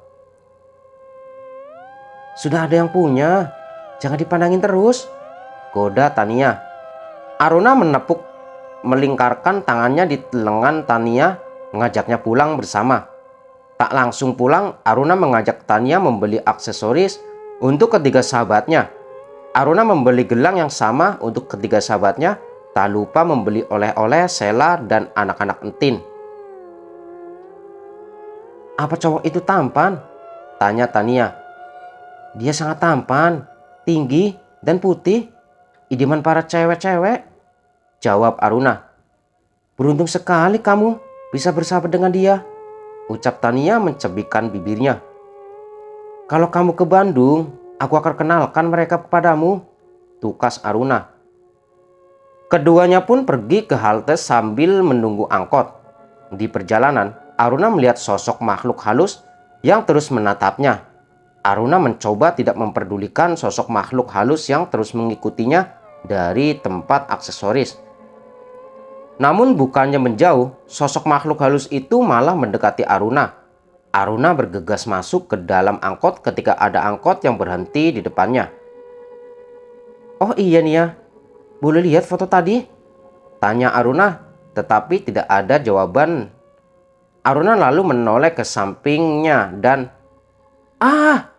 "Sudah ada yang punya, jangan dipandangin terus," goda Tania. Aruna melingkarkan tangannya di lengan Tania, mengajaknya pulang bersama. Tak langsung pulang, Aruna mengajak Tania membeli aksesoris untuk ketiga sahabatnya. Aruna membeli gelang yang sama untuk ketiga sahabatnya, tak lupa membeli oleh-oleh Sela dan anak-anak entin. "Apa cowok itu tampan?" tanya Tania. "Dia sangat tampan, tinggi, dan putih. Idaman para cewek-cewek," jawab Aruna. "Beruntung sekali kamu bisa bersahabat dengan dia," ucap Tania mencebikkan bibirnya. "Kalau kamu ke Bandung, aku akan kenalkan mereka kepadamu," tukas Aruna. Keduanya pun pergi ke halte sambil menunggu angkot. Di perjalanan, Aruna melihat sosok makhluk halus yang terus menatapnya. Aruna mencoba tidak memperdulikan sosok makhluk halus yang terus mengikutinya dari tempat aksesoris. Namun bukannya menjauh, sosok makhluk halus itu malah mendekati Aruna. Aruna bergegas masuk ke dalam angkot ketika ada angkot yang berhenti di depannya. "Oh iya Nia, boleh lihat foto tadi?" tanya Aruna, tetapi tidak ada jawaban. Aruna lalu menoleh ke sampingnya dan "Ah!"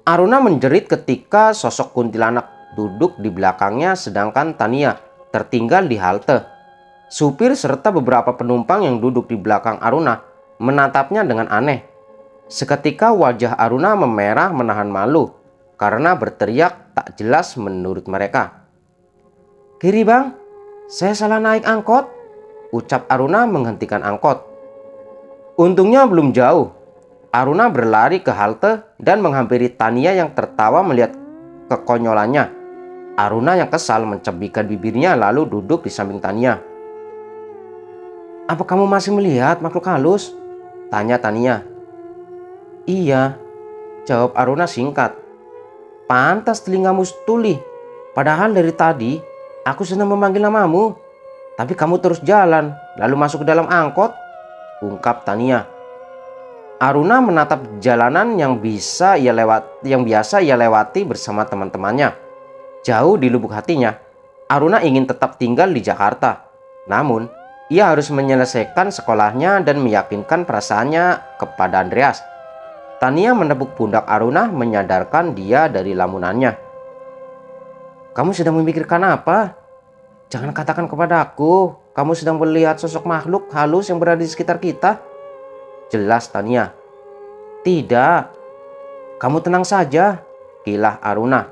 Aruna menjerit ketika sosok kuntilanak duduk di belakangnya sedangkan Tania tertinggal di halte. Supir serta beberapa penumpang yang duduk di belakang Aruna menatapnya dengan aneh. Seketika wajah Aruna memerah menahan malu karena berteriak tak jelas menurut mereka. "Kiri bang, saya salah naik angkot," ucap Aruna menghentikan angkot. Untungnya belum jauh. Aruna berlari ke halte dan menghampiri Tania yang tertawa melihat kekonyolannya. Aruna yang kesal mencebikkan bibirnya lalu duduk di samping Tania. "Apa kamu masih melihat makhluk halus?" tanya Tania. "Iya," jawab Aruna singkat. "Pantas telingamu tuli. Padahal dari tadi aku sedang memanggil namamu. Tapi kamu terus jalan lalu masuk ke dalam angkot," ungkap Tania. Aruna menatap jalanan yang biasa ia lewati bersama teman-temannya. Jauh di lubuk hatinya, Aruna ingin tetap tinggal di Jakarta. Namun, ia harus menyelesaikan sekolahnya dan meyakinkan perasaannya kepada Andreas. Tania menepuk pundak Aruna menyadarkan dia dari lamunannya. "Kamu sedang memikirkan apa? Jangan katakan kepada aku kamu sedang melihat sosok makhluk halus yang berada di sekitar kita," jelas Tania. "Tidak, kamu tenang saja," kilah Aruna.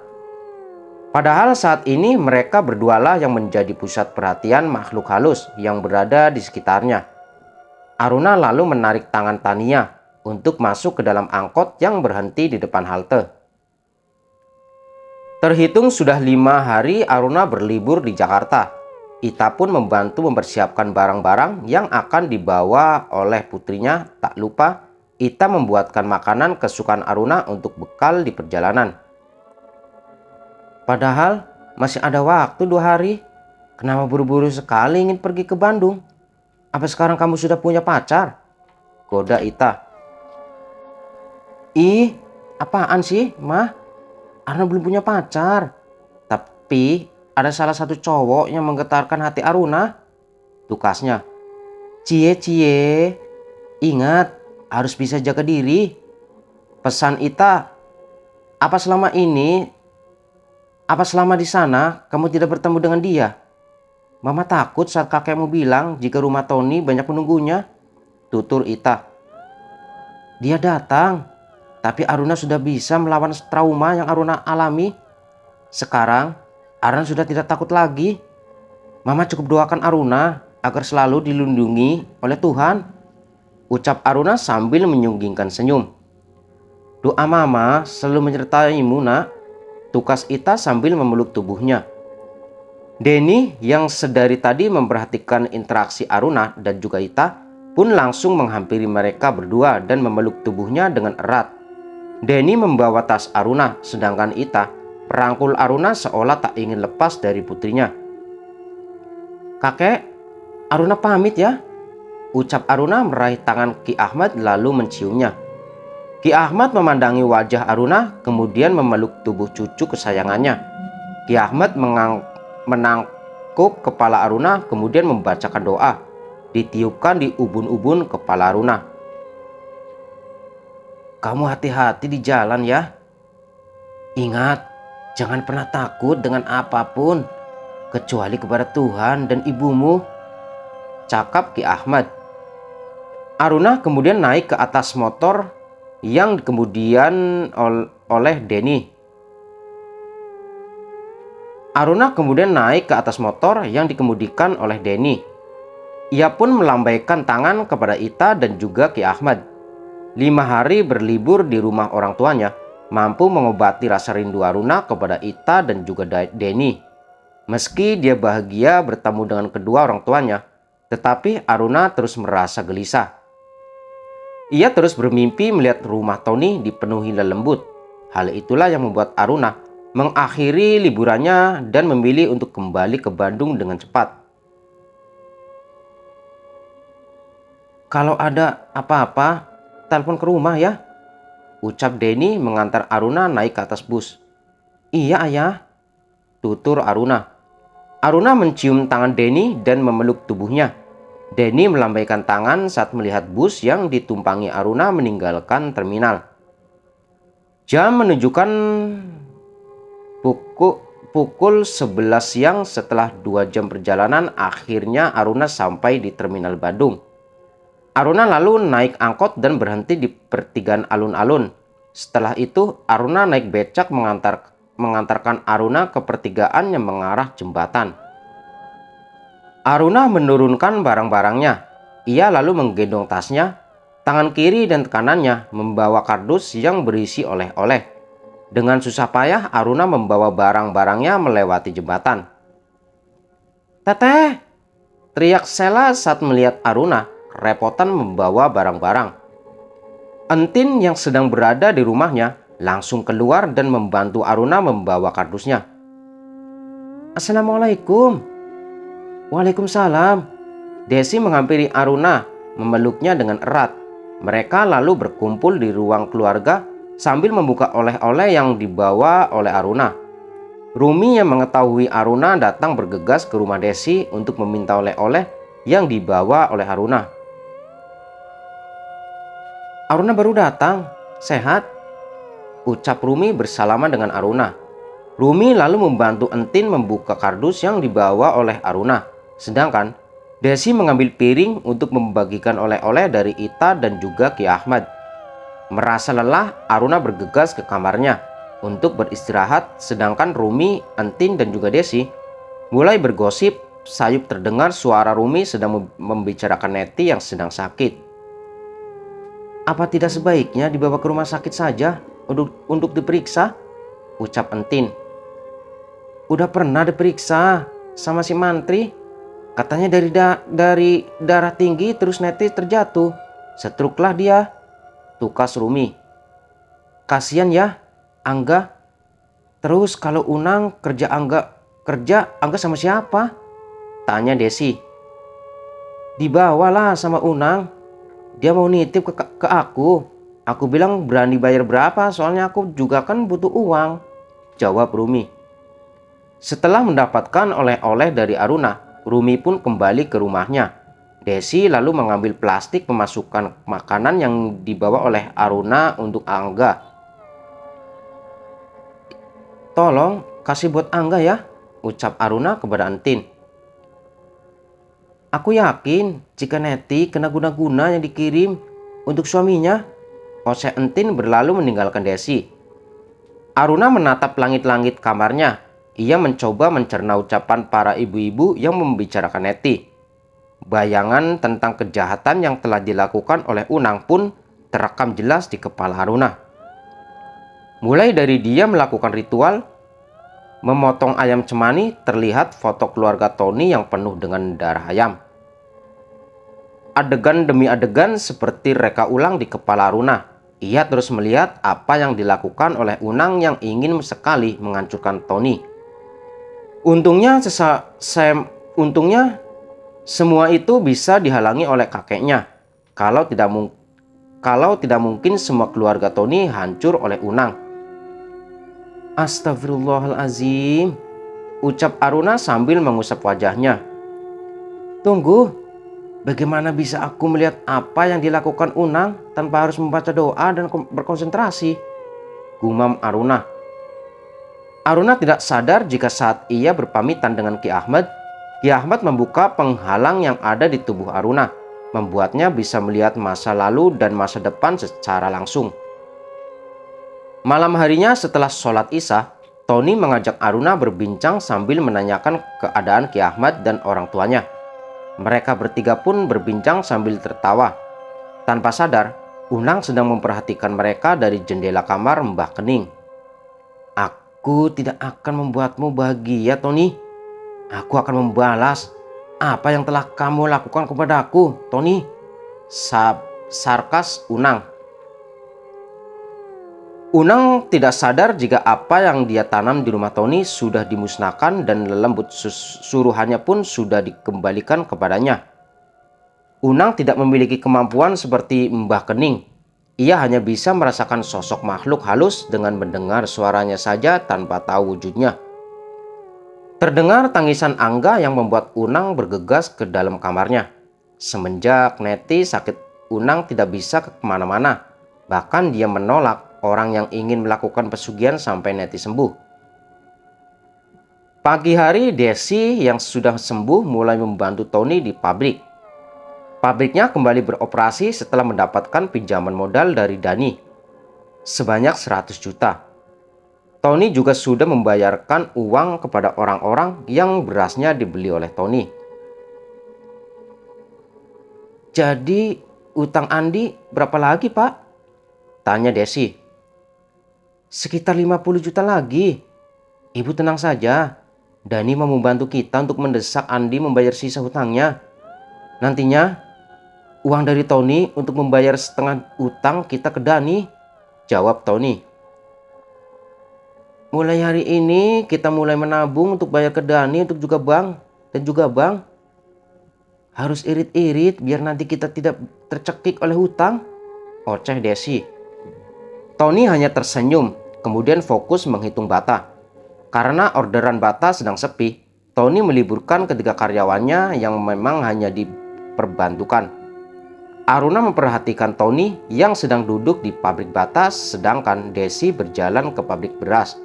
Padahal saat ini mereka berdualah yang menjadi pusat perhatian makhluk halus yang berada di sekitarnya. Aruna lalu menarik tangan Tania untuk masuk ke dalam angkot yang berhenti di depan halte. Terhitung sudah 5 hari Aruna berlibur di Jakarta. Ita pun membantu mempersiapkan barang-barang yang akan dibawa oleh putrinya. Tak lupa, Ita membuatkan makanan kesukaan Aruna untuk bekal di perjalanan. "Padahal masih ada waktu 2 hari. Kenapa buru-buru sekali ingin pergi ke Bandung? Apa sekarang kamu sudah punya pacar?" goda Ita. "Ih, apaan sih, Mah? Aruna belum punya pacar. Tapi ada salah satu cowok yang menggetarkan hati Aruna," tukasnya. "Cie, ingat harus bisa jaga diri," pesan Ita. Apa selama di sana kamu tidak bertemu dengan dia? Mama takut saat kakekmu bilang jika rumah Tony banyak penunggunya," tutur Ita. "Dia datang, tapi Aruna sudah bisa melawan trauma yang Aruna alami. Sekarang Aruna sudah tidak takut lagi. Mama cukup doakan Aruna agar selalu dilindungi oleh Tuhan," ucap Aruna sambil menyunggingkan senyum. "Doa Mama selalu menyertaimu, Nak," tukas Ita sambil memeluk tubuhnya. Denny yang sedari tadi memperhatikan interaksi Aruna dan juga Ita pun langsung menghampiri mereka berdua dan memeluk tubuhnya dengan erat. Denny membawa tas Aruna, sedangkan Ita merangkul Aruna seolah tak ingin lepas dari putrinya. "Kakek, Aruna pamit ya," ucap Aruna meraih tangan Ki Ahmad lalu menciumnya. Ki Ahmad memandangi wajah Aruna kemudian memeluk tubuh cucu kesayangannya. Ki Ahmad menangkup kepala Aruna kemudian membacakan doa. Ditiupkan di ubun-ubun kepala Aruna. "Kamu hati-hati di jalan ya. Ingat, jangan pernah takut dengan apapun kecuali kepada Tuhan dan ibumu," cakap Ki Ahmad. Aruna kemudian naik ke atas motor yang kemudian oleh Denny. Aruna kemudian naik ke atas motor yang dikemudikan oleh Denny. Ia pun melambaikan tangan kepada Ita dan juga Ki Ahmad. 5 hari berlibur di rumah orang tuanya mampu mengobati rasa rindu Aruna kepada Ita dan juga Denny. Meski dia bahagia bertemu dengan kedua orang tuanya, tetapi Aruna terus merasa gelisah. Ia terus bermimpi melihat rumah Tony dipenuhi lelembut. Hal itulah yang membuat Aruna mengakhiri liburannya dan memilih untuk kembali ke Bandung dengan cepat. "Kalau ada apa-apa, telepon ke rumah ya," ucap Denny mengantar Aruna naik ke atas bus. "Iya ayah," tutur Aruna. Aruna mencium tangan Denny dan memeluk tubuhnya. Denny melambaikan tangan saat melihat bus yang ditumpangi Aruna meninggalkan terminal. Jam menunjukkan pukul pukul 11 siang. Setelah 2 jam perjalanan, akhirnya Aruna sampai di terminal Bandung. Aruna lalu naik angkot dan berhenti di pertigaan alun-alun. Setelah itu, Aruna naik becak mengantarkan Aruna ke pertigaan yang mengarah jembatan. Aruna menurunkan barang-barangnya. Ia lalu menggendong tasnya. Tangan kiri dan kanannya membawa kardus yang berisi oleh-oleh. Dengan susah payah, Aruna membawa barang-barangnya melewati jembatan. "Teteh!" teriak Sela saat melihat Aruna kerepotan membawa barang-barang. Entin yang sedang berada di rumahnya langsung keluar dan membantu Aruna membawa kardusnya. "Assalamualaikum." "Waalaikumsalam." Desi menghampiri Aruna, memeluknya dengan erat. Mereka lalu berkumpul di ruang keluarga sambil membuka oleh-oleh yang dibawa oleh Aruna. Rumi yang mengetahui Aruna datang bergegas ke rumah Desi untuk meminta oleh-oleh yang dibawa oleh Aruna. "Aruna baru datang, sehat?" ucap Rumi bersalaman dengan Aruna. Rumi lalu membantu Entin membuka kardus yang dibawa oleh Aruna. Sedangkan Desi mengambil piring untuk membagikan oleh-oleh dari Ita dan juga Ki Ahmad. Merasa lelah, Aruna bergegas ke kamarnya untuk beristirahat, sedangkan Rumi, Entin dan juga Desi mulai bergosip. Sayup terdengar suara Rumi sedang membicarakan Neti yang sedang sakit. "Apa tidak sebaiknya dibawa ke rumah sakit saja untuk diperiksa?" ucap Entin. "Udah pernah diperiksa sama si mantri. Katanya dari darah tinggi terus Neti terjatuh. Setruklah dia," tukas Rumi. "Kasian ya Angga. Terus kalau Unang kerja Angga sama siapa?" tanya Desi. "Dibawalah sama Unang. Dia mau nitip ke aku. Aku bilang berani bayar berapa, soalnya aku juga kan butuh uang," jawab Rumi. Setelah mendapatkan oleh-oleh dari Aruna, Rumi pun kembali ke rumahnya. Desi lalu mengambil plastik memasukkan makanan yang dibawa oleh Aruna untuk Angga. "Tolong kasih buat Angga ya," ucap Aruna kepada Entin. "Aku yakin jika Neti kena guna-guna yang dikirim untuk suaminya," Ose Entin berlalu meninggalkan Desi. Aruna menatap langit-langit kamarnya. Ia mencoba mencerna ucapan para ibu-ibu yang membicarakan Neti. Bayangan tentang kejahatan yang telah dilakukan oleh Unang pun terekam jelas di kepala Aruna. Mulai dari dia melakukan ritual memotong ayam cemani, terlihat foto keluarga Tony yang penuh dengan darah ayam. Adegan demi adegan seperti reka ulang di kepala Aruna. Ia terus melihat apa yang dilakukan oleh Unang yang ingin sekali menghancurkan Tony. Untungnya semua itu bisa dihalangi oleh kakeknya. Kalau tidak mungkin semua keluarga Tony hancur oleh Unang. "Astagfirullahalazim," ucap Aruna sambil mengusap wajahnya. "Tunggu, bagaimana bisa aku melihat apa yang dilakukan Unang tanpa harus membaca doa dan berkonsentrasi?" gumam Aruna. Aruna tidak sadar jika saat ia berpamitan dengan Ki Ahmad membuka penghalang yang ada di tubuh Aruna, membuatnya bisa melihat masa lalu dan masa depan secara langsung. Malam harinya setelah sholat Isya, Tony mengajak Aruna berbincang sambil menanyakan keadaan Ki Ahmad dan orang tuanya. Mereka bertiga pun berbincang sambil tertawa. Tanpa sadar, Unang sedang memperhatikan mereka dari jendela kamar Mbah Kening. "Aku tidak akan membuatmu bahagia, Tony. Aku akan membalas apa yang telah kamu lakukan kepadaku, Tony," Sarkas Unang. Unang tidak sadar jika apa yang dia tanam di rumah Tony sudah dimusnahkan dan lembut suruhannya pun sudah dikembalikan kepadanya. Unang tidak memiliki kemampuan seperti Mbah Kening. Ia hanya bisa merasakan sosok makhluk halus dengan mendengar suaranya saja tanpa tahu wujudnya. Terdengar tangisan Angga yang membuat Unang bergegas ke dalam kamarnya. Semenjak Neti sakit, Unang tidak bisa kemana-mana. Bahkan dia menolak orang yang ingin melakukan pesugihan sampai Neti sembuh. Pagi hari, Desi yang sudah sembuh mulai membantu Tony di pabrik. Pabriknya kembali beroperasi setelah mendapatkan pinjaman modal dari Dani sebanyak 100 juta. Tony juga sudah membayarkan uang kepada orang-orang yang berasnya dibeli oleh Tony. Jadi utang Andi berapa lagi, Pak? Tanya Desi. Sekitar 50 juta lagi. Ibu tenang saja. Dani mau membantu kita untuk mendesak Andi membayar sisa hutangnya. Nantinya uang dari Tony untuk membayar setengah utang kita ke Dani, jawab Tony. Mulai hari ini kita mulai menabung untuk bayar ke Dani dan juga bank. Harus irit-irit biar nanti kita tidak tercekik oleh hutang, oceh Desi. Tony hanya tersenyum, kemudian fokus menghitung bata. Karena orderan bata sedang sepi, Tony meliburkan ketiga karyawannya yang memang hanya diperbantukan. Aruna memperhatikan Tony yang sedang duduk di pabrik bata, sedangkan Desi berjalan ke pabrik beras.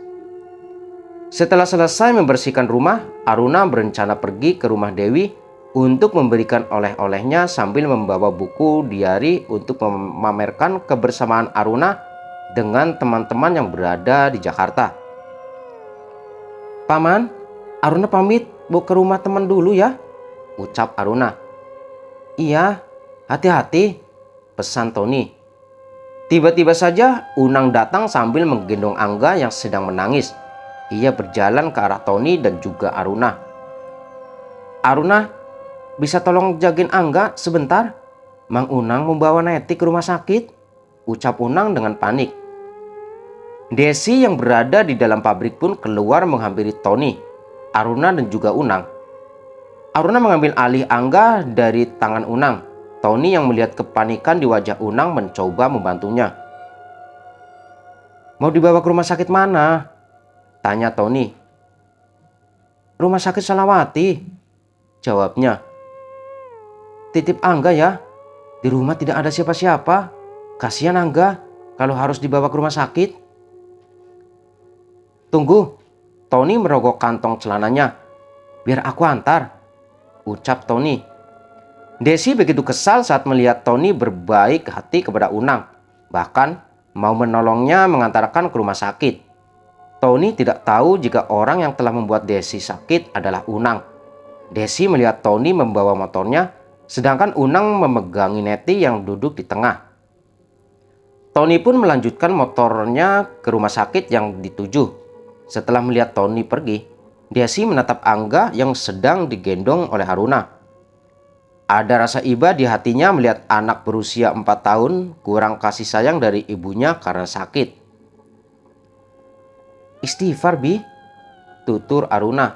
Setelah selesai membersihkan rumah, Aruna berencana pergi ke rumah Dewi untuk memberikan oleh-olehnya sambil membawa buku diari untuk memamerkan kebersamaan Aruna dengan teman-teman yang berada di Jakarta. Paman, Aruna pamit mau ke rumah teman dulu ya, ucap Aruna. Iya, hati-hati, pesan Tony. Tiba-tiba saja Unang datang sambil menggendong Angga yang sedang menangis. Ia berjalan ke arah Tony dan juga Aruna. Aruna, bisa tolong jagain Angga sebentar? Mang Unang membawa Neti ke rumah sakit, ucap Unang dengan panik. Desi yang berada di dalam pabrik pun keluar menghampiri Tony, Aruna dan juga Unang. Aruna mengambil alih Angga dari tangan Unang. Tony yang melihat kepanikan di wajah Unang mencoba membantunya. Mau dibawa ke rumah sakit mana? Tanya Tony. Rumah sakit Salawati, jawabnya. Titip Angga ya, di rumah tidak ada siapa-siapa. Kasihan Angga kalau harus dibawa ke rumah sakit. Tunggu, Tony merogoh kantong celananya. Biar aku antar, ucap Tony. Desi begitu kesal saat melihat Tony berbaik hati kepada Unang. Bahkan mau menolongnya mengantarkan ke rumah sakit. Tony tidak tahu jika orang yang telah membuat Desi sakit adalah Unang. Desi melihat Tony membawa motornya, sedangkan Unang memegangi Neti yang duduk di tengah. Tony pun melanjutkan motornya ke rumah sakit yang dituju. Setelah melihat Tony pergi, Desi menatap Angga yang sedang digendong oleh Aruna. Ada rasa iba di hatinya melihat anak berusia 4 tahun kurang kasih sayang dari ibunya karena sakit. Istighfar, Bi, tutur Aruna.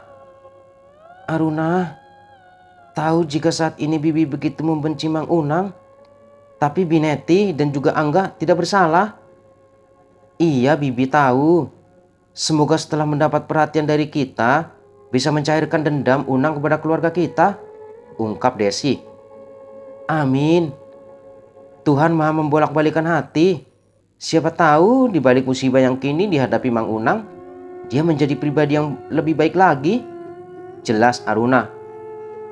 Aruna, tahu jika saat ini Bibi begitu membenci Mang Unang, tapi Bineti dan juga Angga tidak bersalah. Iya, Bibi tahu. Semoga setelah mendapat perhatian dari kita, bisa mencairkan dendam Unang kepada keluarga kita, ungkap Desi. Amin. Tuhan maha membolak-balikan hati. Siapa tahu di balik musibah yang kini dihadapi Mang Unang, dia menjadi pribadi yang lebih baik lagi, jelas Aruna.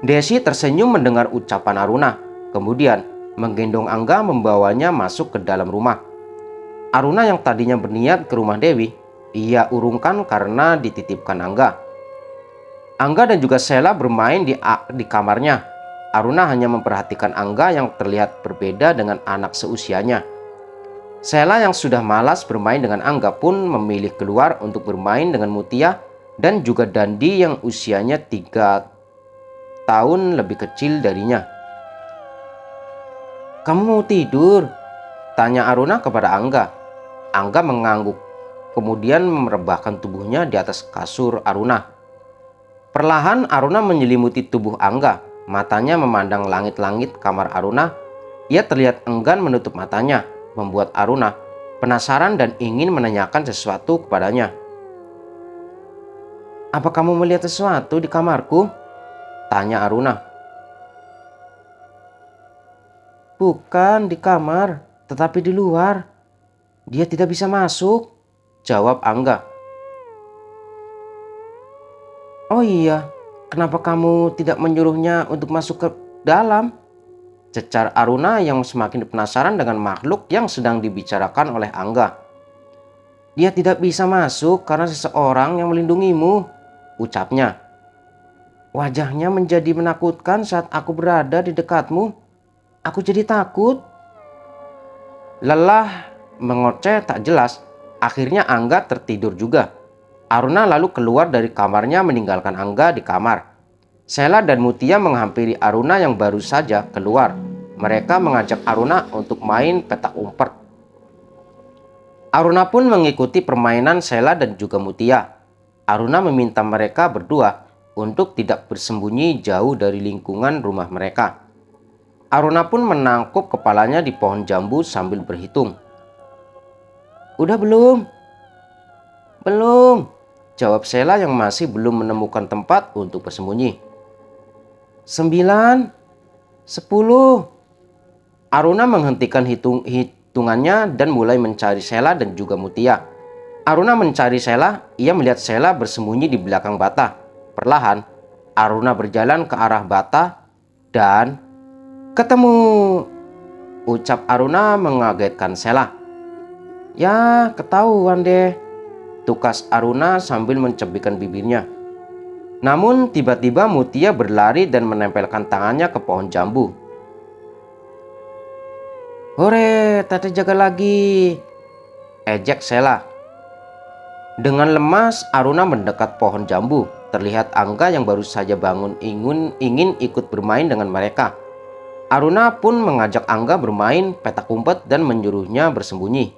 Desi tersenyum mendengar ucapan Aruna, kemudian menggendong Angga membawanya masuk ke dalam rumah. Aruna yang tadinya berniat ke rumah Dewi, ia urungkan karena dititipkan Angga. Angga dan juga Sheila bermain di kamarnya. Aruna hanya memperhatikan Angga yang terlihat berbeda dengan anak seusianya. Sheila yang sudah malas bermain dengan Angga pun memilih keluar untuk bermain dengan Mutia dan juga Dandi yang usianya 3 tahun lebih kecil darinya. Kamu mau tidur? Tanya Aruna kepada Angga. Angga mengangguk, kemudian merebahkan tubuhnya di atas kasur Aruna. Perlahan Aruna menyelimuti tubuh Angga. Matanya memandang langit-langit kamar Aruna. Ia terlihat enggan menutup matanya, membuat Aruna penasaran dan ingin menanyakan sesuatu kepadanya. Apa kamu melihat sesuatu di kamarku? Tanya Aruna. Bukan di kamar, tetapi di luar. Dia tidak bisa masuk, jawab Angga. Oh iya, kenapa kamu tidak menyuruhnya untuk masuk ke dalam? Cecar Aruna yang semakin penasaran dengan makhluk yang sedang dibicarakan oleh Angga. Dia tidak bisa masuk karena seseorang yang melindungimu, ucapnya. Wajahnya menjadi menakutkan saat aku berada di dekatmu. Aku jadi takut. Lelah mengoceh tak jelas, akhirnya Angga tertidur juga. Aruna lalu keluar dari kamarnya meninggalkan Angga di kamar. Sela dan Mutia menghampiri Aruna yang baru saja keluar. Mereka mengajak Aruna untuk main petak umpet. Aruna pun mengikuti permainan Sela dan juga Mutia. Aruna meminta mereka berdua untuk tidak bersembunyi jauh dari lingkungan rumah mereka. Aruna pun menangkup kepalanya di pohon jambu sambil berhitung. Udah belum? Belum, jawab Sela yang masih belum menemukan tempat untuk bersembunyi. 9, 10. Aruna menghentikan hitungannya dan mulai mencari Sela dan juga Mutia. Aruna mencari Sela, ia melihat Sela bersembunyi di belakang bata. Perlahan, Aruna berjalan ke arah bata dan ketemu, ucap Aruna mengagetkan Sela. Ya, ketahuan deh, tukas Aruna sambil mencebikkan bibirnya. Namun tiba-tiba Mutia berlari dan menempelkan tangannya ke pohon jambu. Hore, Tete jaga lagi, ejek Sela. Dengan lemas Aruna mendekat pohon jambu. Terlihat Angga yang baru saja bangun ingin ikut bermain dengan mereka. Aruna pun mengajak Angga bermain petak umpet dan menyuruhnya bersembunyi.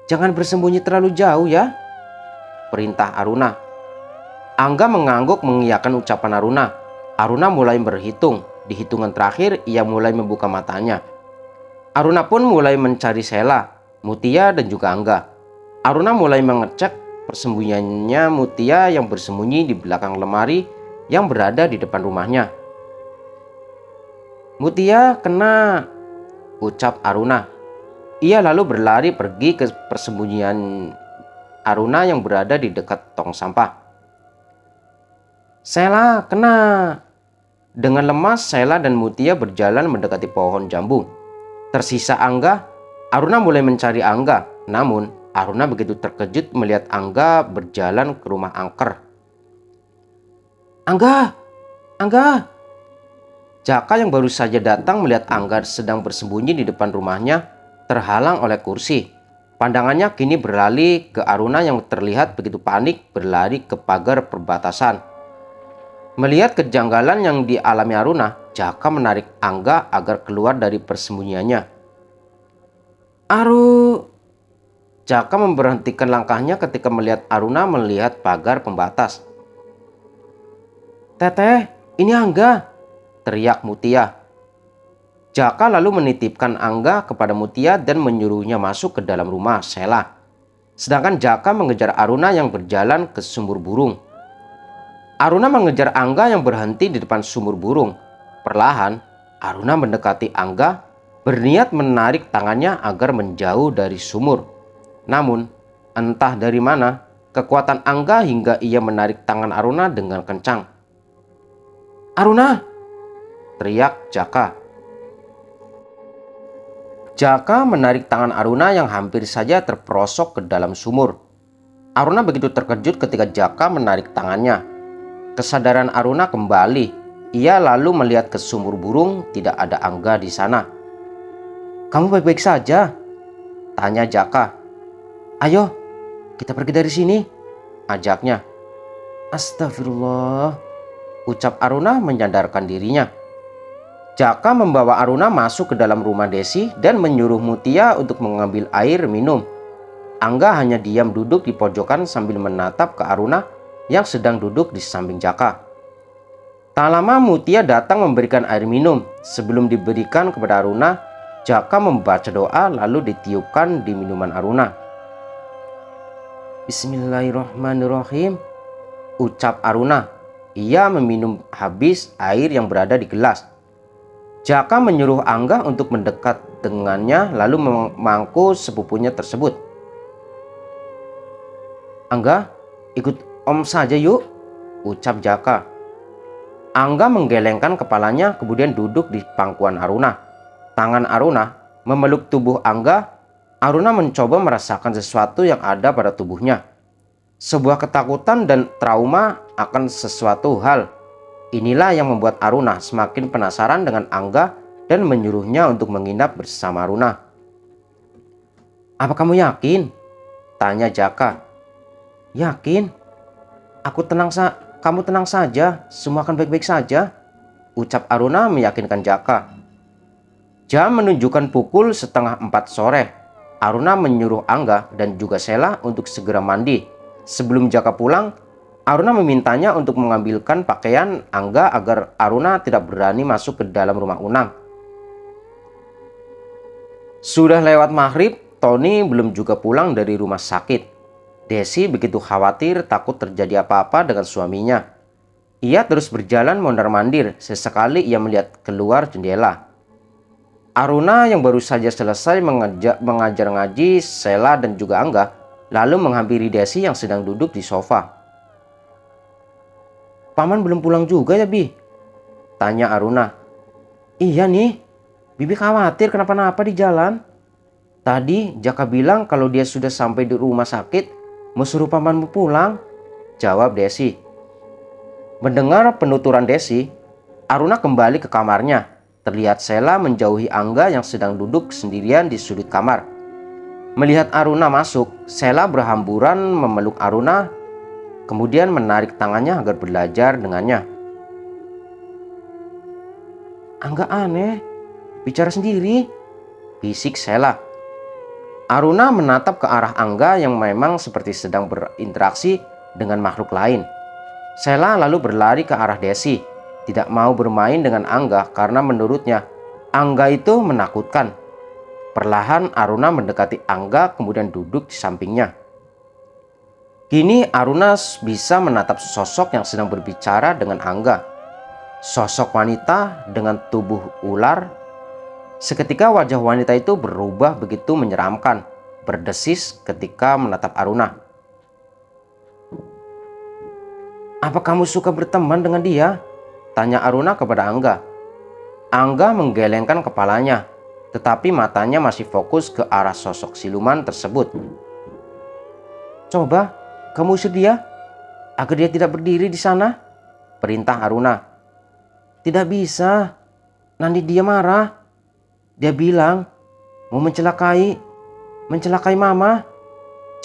Jangan bersembunyi terlalu jauh ya, perintah Aruna. Angga mengangguk mengiyakan ucapan Aruna. Aruna mulai berhitung. Di hitungan terakhir ia mulai membuka matanya. Aruna pun mulai mencari Sela, Mutia dan juga Angga. Aruna mulai mengecek persembunyiannya Mutia yang bersembunyi di belakang lemari yang berada di depan rumahnya. Mutia kena, ucap Aruna. Ia lalu berlari pergi ke persembunyian Aruna yang berada di dekat tong sampah. Sela kena. Dengan lemas Sela dan Mutia berjalan mendekati pohon jambu. Tersisa Angga. Aruna mulai mencari Angga. Namun Aruna begitu terkejut melihat Angga berjalan ke rumah angker. Angga, Angga. Jaka yang baru saja datang melihat Angga sedang bersembunyi di depan rumahnya terhalang oleh kursi. Pandangannya kini beralih ke Aruna yang terlihat begitu panik berlari ke pagar perbatasan. Melihat kejanggalan yang dialami Aruna, Jaka menarik Angga agar keluar dari persembunyiannya. Aru! Jaka memberhentikan langkahnya ketika melihat Aruna melihat pagar pembatas. Teteh, ini Angga, teriak Mutia. Jaka lalu menitipkan Angga kepada Mutia dan menyuruhnya masuk ke dalam rumah Sela. Sedangkan Jaka mengejar Aruna yang berjalan ke sumur burung. Aruna mengejar Angga yang berhenti di depan sumur burung. Perlahan, Aruna mendekati Angga, berniat menarik tangannya agar menjauh dari sumur. Namun, entah dari mana, kekuatan Angga hingga ia menarik tangan Aruna dengan kencang. Aruna! Teriak Jaka. Jaka menarik tangan Aruna yang hampir saja terperosok ke dalam sumur. Aruna begitu terkejut ketika Jaka menarik tangannya. Kesadaran Aruna kembali. Ia lalu melihat ke sumur burung, tidak ada Angga di sana. Kamu baik-baik saja? Tanya Jaka. Ayo, kita pergi dari sini, ajaknya. Astagfirullah, ucap Aruna menyadarkan dirinya. Jaka membawa Aruna masuk ke dalam rumah Desi dan menyuruh Mutia untuk mengambil air minum. Angga hanya diam duduk di pojokan sambil menatap ke Aruna yang sedang duduk di samping Jaka. Tak lama Mutia datang memberikan air minum. Sebelum diberikan kepada Aruna, Jaka membaca doa lalu ditiupkan di minuman Aruna. Bismillahirrahmanirrahim, ucap Aruna. Ia meminum habis air yang berada di gelas. Jaka menyuruh Angga untuk mendekat dengannya lalu memangku sepupunya tersebut. Angga, ikut Om saja yuk, ucap Jaka. Angga menggelengkan kepalanya kemudian duduk di pangkuan Aruna. Tangan Aruna memeluk tubuh Angga. Aruna mencoba merasakan sesuatu yang ada pada tubuhnya. Sebuah ketakutan dan trauma akan sesuatu hal. Inilah yang membuat Aruna semakin penasaran dengan Angga dan menyuruhnya untuk menginap bersama Aruna. Apa kamu yakin? Tanya Jaka. Yakin? Kamu tenang saja, semua akan baik-baik saja, ucap Aruna meyakinkan Jaka. Jam menunjukkan pukul 3:30 sore. Aruna menyuruh Angga dan juga Sela untuk segera mandi. Sebelum Jaka pulang, Aruna memintanya untuk mengambilkan pakaian Angga agar Aruna tidak berani masuk ke dalam rumah Unang. Sudah lewat maghrib, Tony belum juga pulang dari rumah sakit. Desi begitu khawatir takut terjadi apa-apa dengan suaminya. Ia terus berjalan mondar-mandir. Sesekali ia melihat keluar jendela. Aruna yang baru saja selesai mengajar ngaji Sela dan juga Angga lalu menghampiri Desi yang sedang duduk di sofa. Paman belum pulang juga ya, Bi? Tanya Aruna. Iya nih, Bibi khawatir kenapa-napa di jalan. Tadi Jaka bilang kalau dia sudah sampai di rumah sakit mau suruh pamanmu pulang, jawab Desi. Mendengar penuturan Desi, Aruna kembali ke kamarnya. Terlihat Sela menjauhi Angga yang sedang duduk sendirian di sudut kamar. Melihat Aruna masuk, Sela berhamburan memeluk Aruna, kemudian menarik tangannya agar belajar dengannya. Angga aneh, bicara sendiri, bisik Sela. Aruna menatap ke arah Angga yang memang seperti sedang berinteraksi dengan makhluk lain. Sela lalu berlari ke arah Desi, tidak mau bermain dengan Angga karena menurutnya Angga itu menakutkan. Perlahan Aruna mendekati Angga kemudian duduk di sampingnya. Kini Aruna bisa menatap sosok yang sedang berbicara dengan Angga. Sosok wanita dengan tubuh ular. Seketika wajah wanita itu berubah begitu menyeramkan, berdesis ketika menatap Aruna. Apa kamu suka berteman dengan dia? Tanya Aruna kepada Angga. Angga menggelengkan kepalanya, tetapi matanya masih fokus ke arah sosok siluman tersebut. Coba kamu usir dia, agar dia tidak berdiri di sana, perintah Aruna. Tidak bisa, nanti dia marah. Dia bilang mau mencelakai mama,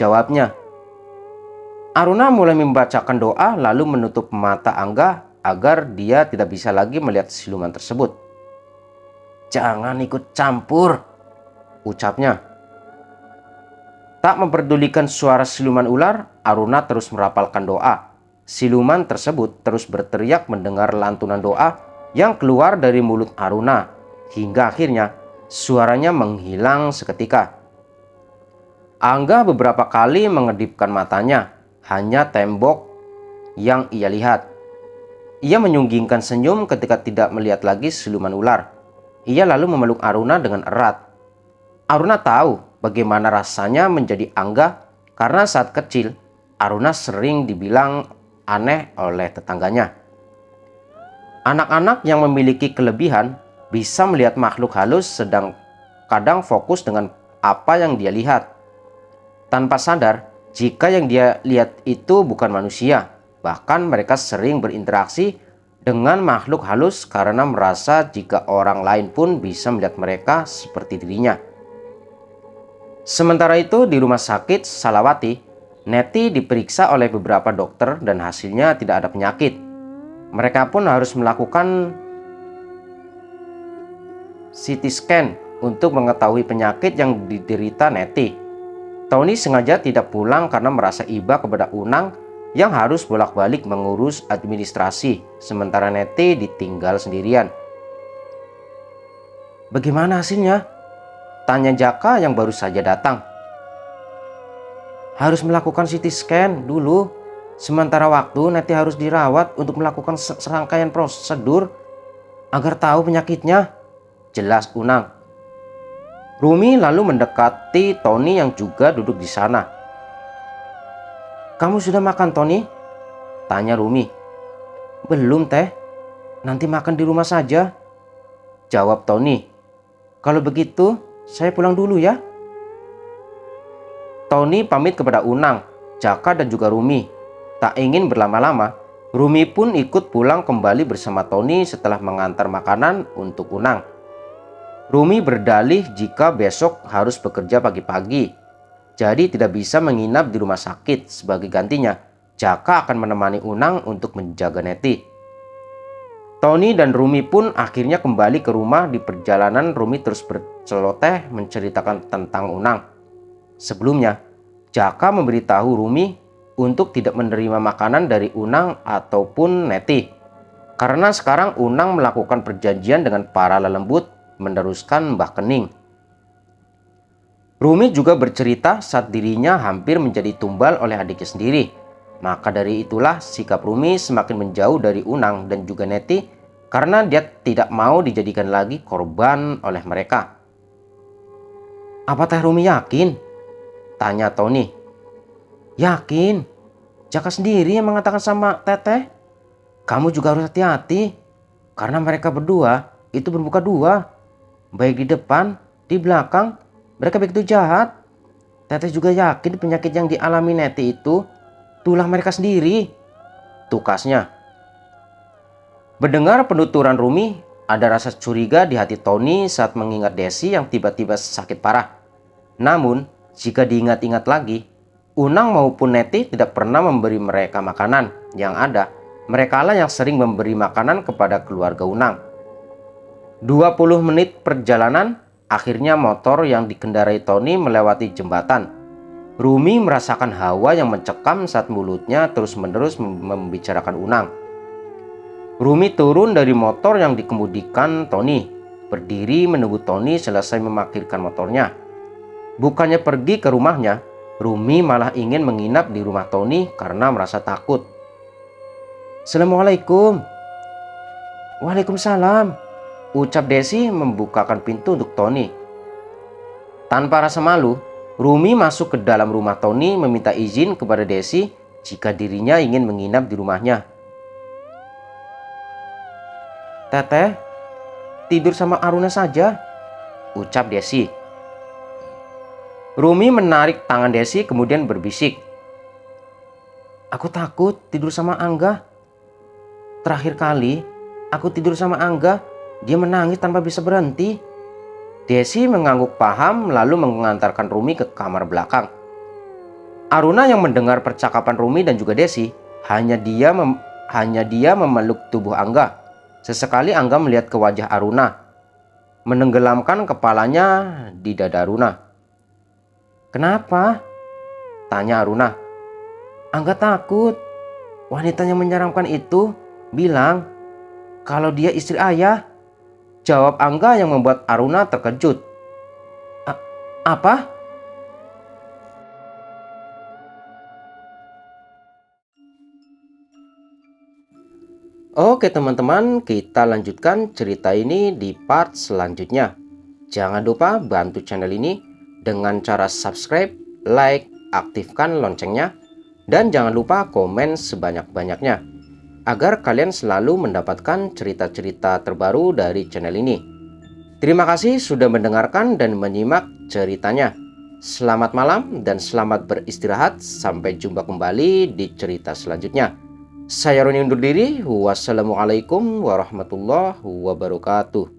jawabnya. Aruna mulai membacakan doa lalu menutup mata Angga agar dia tidak bisa lagi melihat siluman tersebut. Jangan ikut campur, ucapnya. Tak memperdulikan suara siluman ular, Aruna terus merapalkan doa. Siluman tersebut terus berteriak mendengar lantunan doa yang keluar dari mulut Aruna, hingga akhirnya suaranya menghilang seketika. Angga beberapa kali mengedipkan matanya, hanya tembok yang ia lihat. Ia menyunggingkan senyum ketika tidak melihat lagi siluman ular. Ia lalu memeluk Aruna dengan erat. Aruna tahu bagaimana rasanya menjadi Angga karena saat kecil Aruna sering dibilang aneh oleh tetangganya. Anak-anak yang memiliki kelebihan bisa melihat makhluk halus sedang kadang fokus dengan apa yang dia lihat. Tanpa sadar, jika yang dia lihat itu bukan manusia, bahkan mereka sering berinteraksi dengan makhluk halus karena merasa jika orang lain pun bisa melihat mereka seperti dirinya. Sementara itu di rumah sakit Salawati, Neti diperiksa oleh beberapa dokter dan hasilnya tidak ada penyakit. Mereka pun harus melakukan CT scan untuk mengetahui penyakit yang diderita Nettie. Tony sengaja tidak pulang karena merasa iba kepada Unang yang harus bolak-balik mengurus administrasi, sementara Nettie ditinggal sendirian. "Bagaimana hasilnya?" tanya Jaka yang baru saja datang. "Harus melakukan CT scan dulu. Sementara waktu Nettie harus dirawat untuk melakukan serangkaian prosedur agar tahu penyakitnya," jelas Unang. Rumi lalu mendekati Tony yang juga duduk di sana. "Kamu sudah makan, Tony?" tanya Rumi. "Belum, Teh. Nanti makan di rumah saja," jawab Tony. "Kalau begitu, saya pulang dulu ya." Tony pamit kepada Unang, Jaka dan juga Rumi. Tak ingin berlama-lama, Rumi pun ikut pulang kembali bersama Tony setelah mengantar makanan untuk Unang. Rumi berdalih jika besok harus bekerja pagi-pagi, jadi tidak bisa menginap di rumah sakit. Sebagai gantinya, Jaka akan menemani Unang untuk menjaga Nettie. Tony dan Rumi pun akhirnya kembali ke rumah. Di perjalanan, Rumi terus berceloteh menceritakan tentang Unang. Sebelumnya, Jaka memberitahu Rumi untuk tidak menerima makanan dari Unang ataupun Nettie, karena sekarang Unang melakukan perjanjian dengan para lelembut meneruskan Mbah Kening. Rumi juga bercerita saat dirinya hampir menjadi tumbal oleh adiknya sendiri. Maka dari itulah sikap Rumi semakin menjauh dari Unang dan juga Nettie karena dia tidak mau dijadikan lagi korban oleh mereka. "Apa Teh Rumi yakin?" tanya Tony. "Yakin. Jaka sendiri yang mengatakan sama Teteh. Kamu juga harus hati-hati karena mereka berdua itu bermuka dua. Baik di depan, di belakang, mereka begitu jahat. Teteh juga yakin penyakit yang dialami Nettie itu tulah mereka sendiri," tukasnya. Mendengar penuturan Rumi, ada rasa curiga di hati Tony saat mengingat Desi yang tiba-tiba sakit parah. Namun, jika diingat-ingat lagi, Unang maupun Nettie tidak pernah memberi mereka makanan. Yang ada, merekalah yang sering memberi makanan kepada keluarga Unang. 20 menit perjalanan, akhirnya motor yang dikendarai Tony melewati jembatan. Rumi merasakan hawa yang mencekam saat mulutnya terus-menerus membicarakan Unang. Rumi turun dari motor yang dikemudikan Tony, berdiri menunggu Tony selesai memarkirkan motornya. Bukannya pergi ke rumahnya, Rumi malah ingin menginap di rumah Tony karena merasa takut. "Assalamualaikum." "Waalaikumsalam," ucap Desi membukakan pintu untuk Tony. Tanpa rasa malu, Rumi masuk ke dalam rumah Tony meminta izin kepada Desi jika dirinya ingin menginap di rumahnya. "Teteh, tidur sama Aruna saja," ucap Desi. Rumi menarik tangan Desi kemudian berbisik. "Aku takut tidur sama Angga. Terakhir kali aku tidur sama Angga, dia menangis tanpa bisa berhenti." Desi mengangguk paham lalu mengantarkan Rumi ke kamar belakang. Aruna yang mendengar percakapan Rumi dan juga Desi, hanya dia memeluk tubuh Angga. Sesekali Angga melihat ke wajah Aruna, menenggelamkan kepalanya di dada Aruna. "Kenapa?" tanya Aruna. "Angga takut. Wanita yang menyeramkan itu bilang kalau dia istri ayah," jawab Angga yang membuat Aruna terkejut. "Apa?" Oke teman-teman, kita lanjutkan cerita ini di part selanjutnya. Jangan lupa bantu channel ini dengan cara subscribe, like, aktifkan loncengnya, dan jangan lupa komen sebanyak-banyaknya agar kalian selalu mendapatkan cerita-cerita terbaru dari channel ini. Terima kasih sudah mendengarkan dan menyimak ceritanya. Selamat malam dan selamat beristirahat. Sampai jumpa kembali di cerita selanjutnya. Saya Roni undur diri. Wassalamualaikum warahmatullahi wabarakatuh.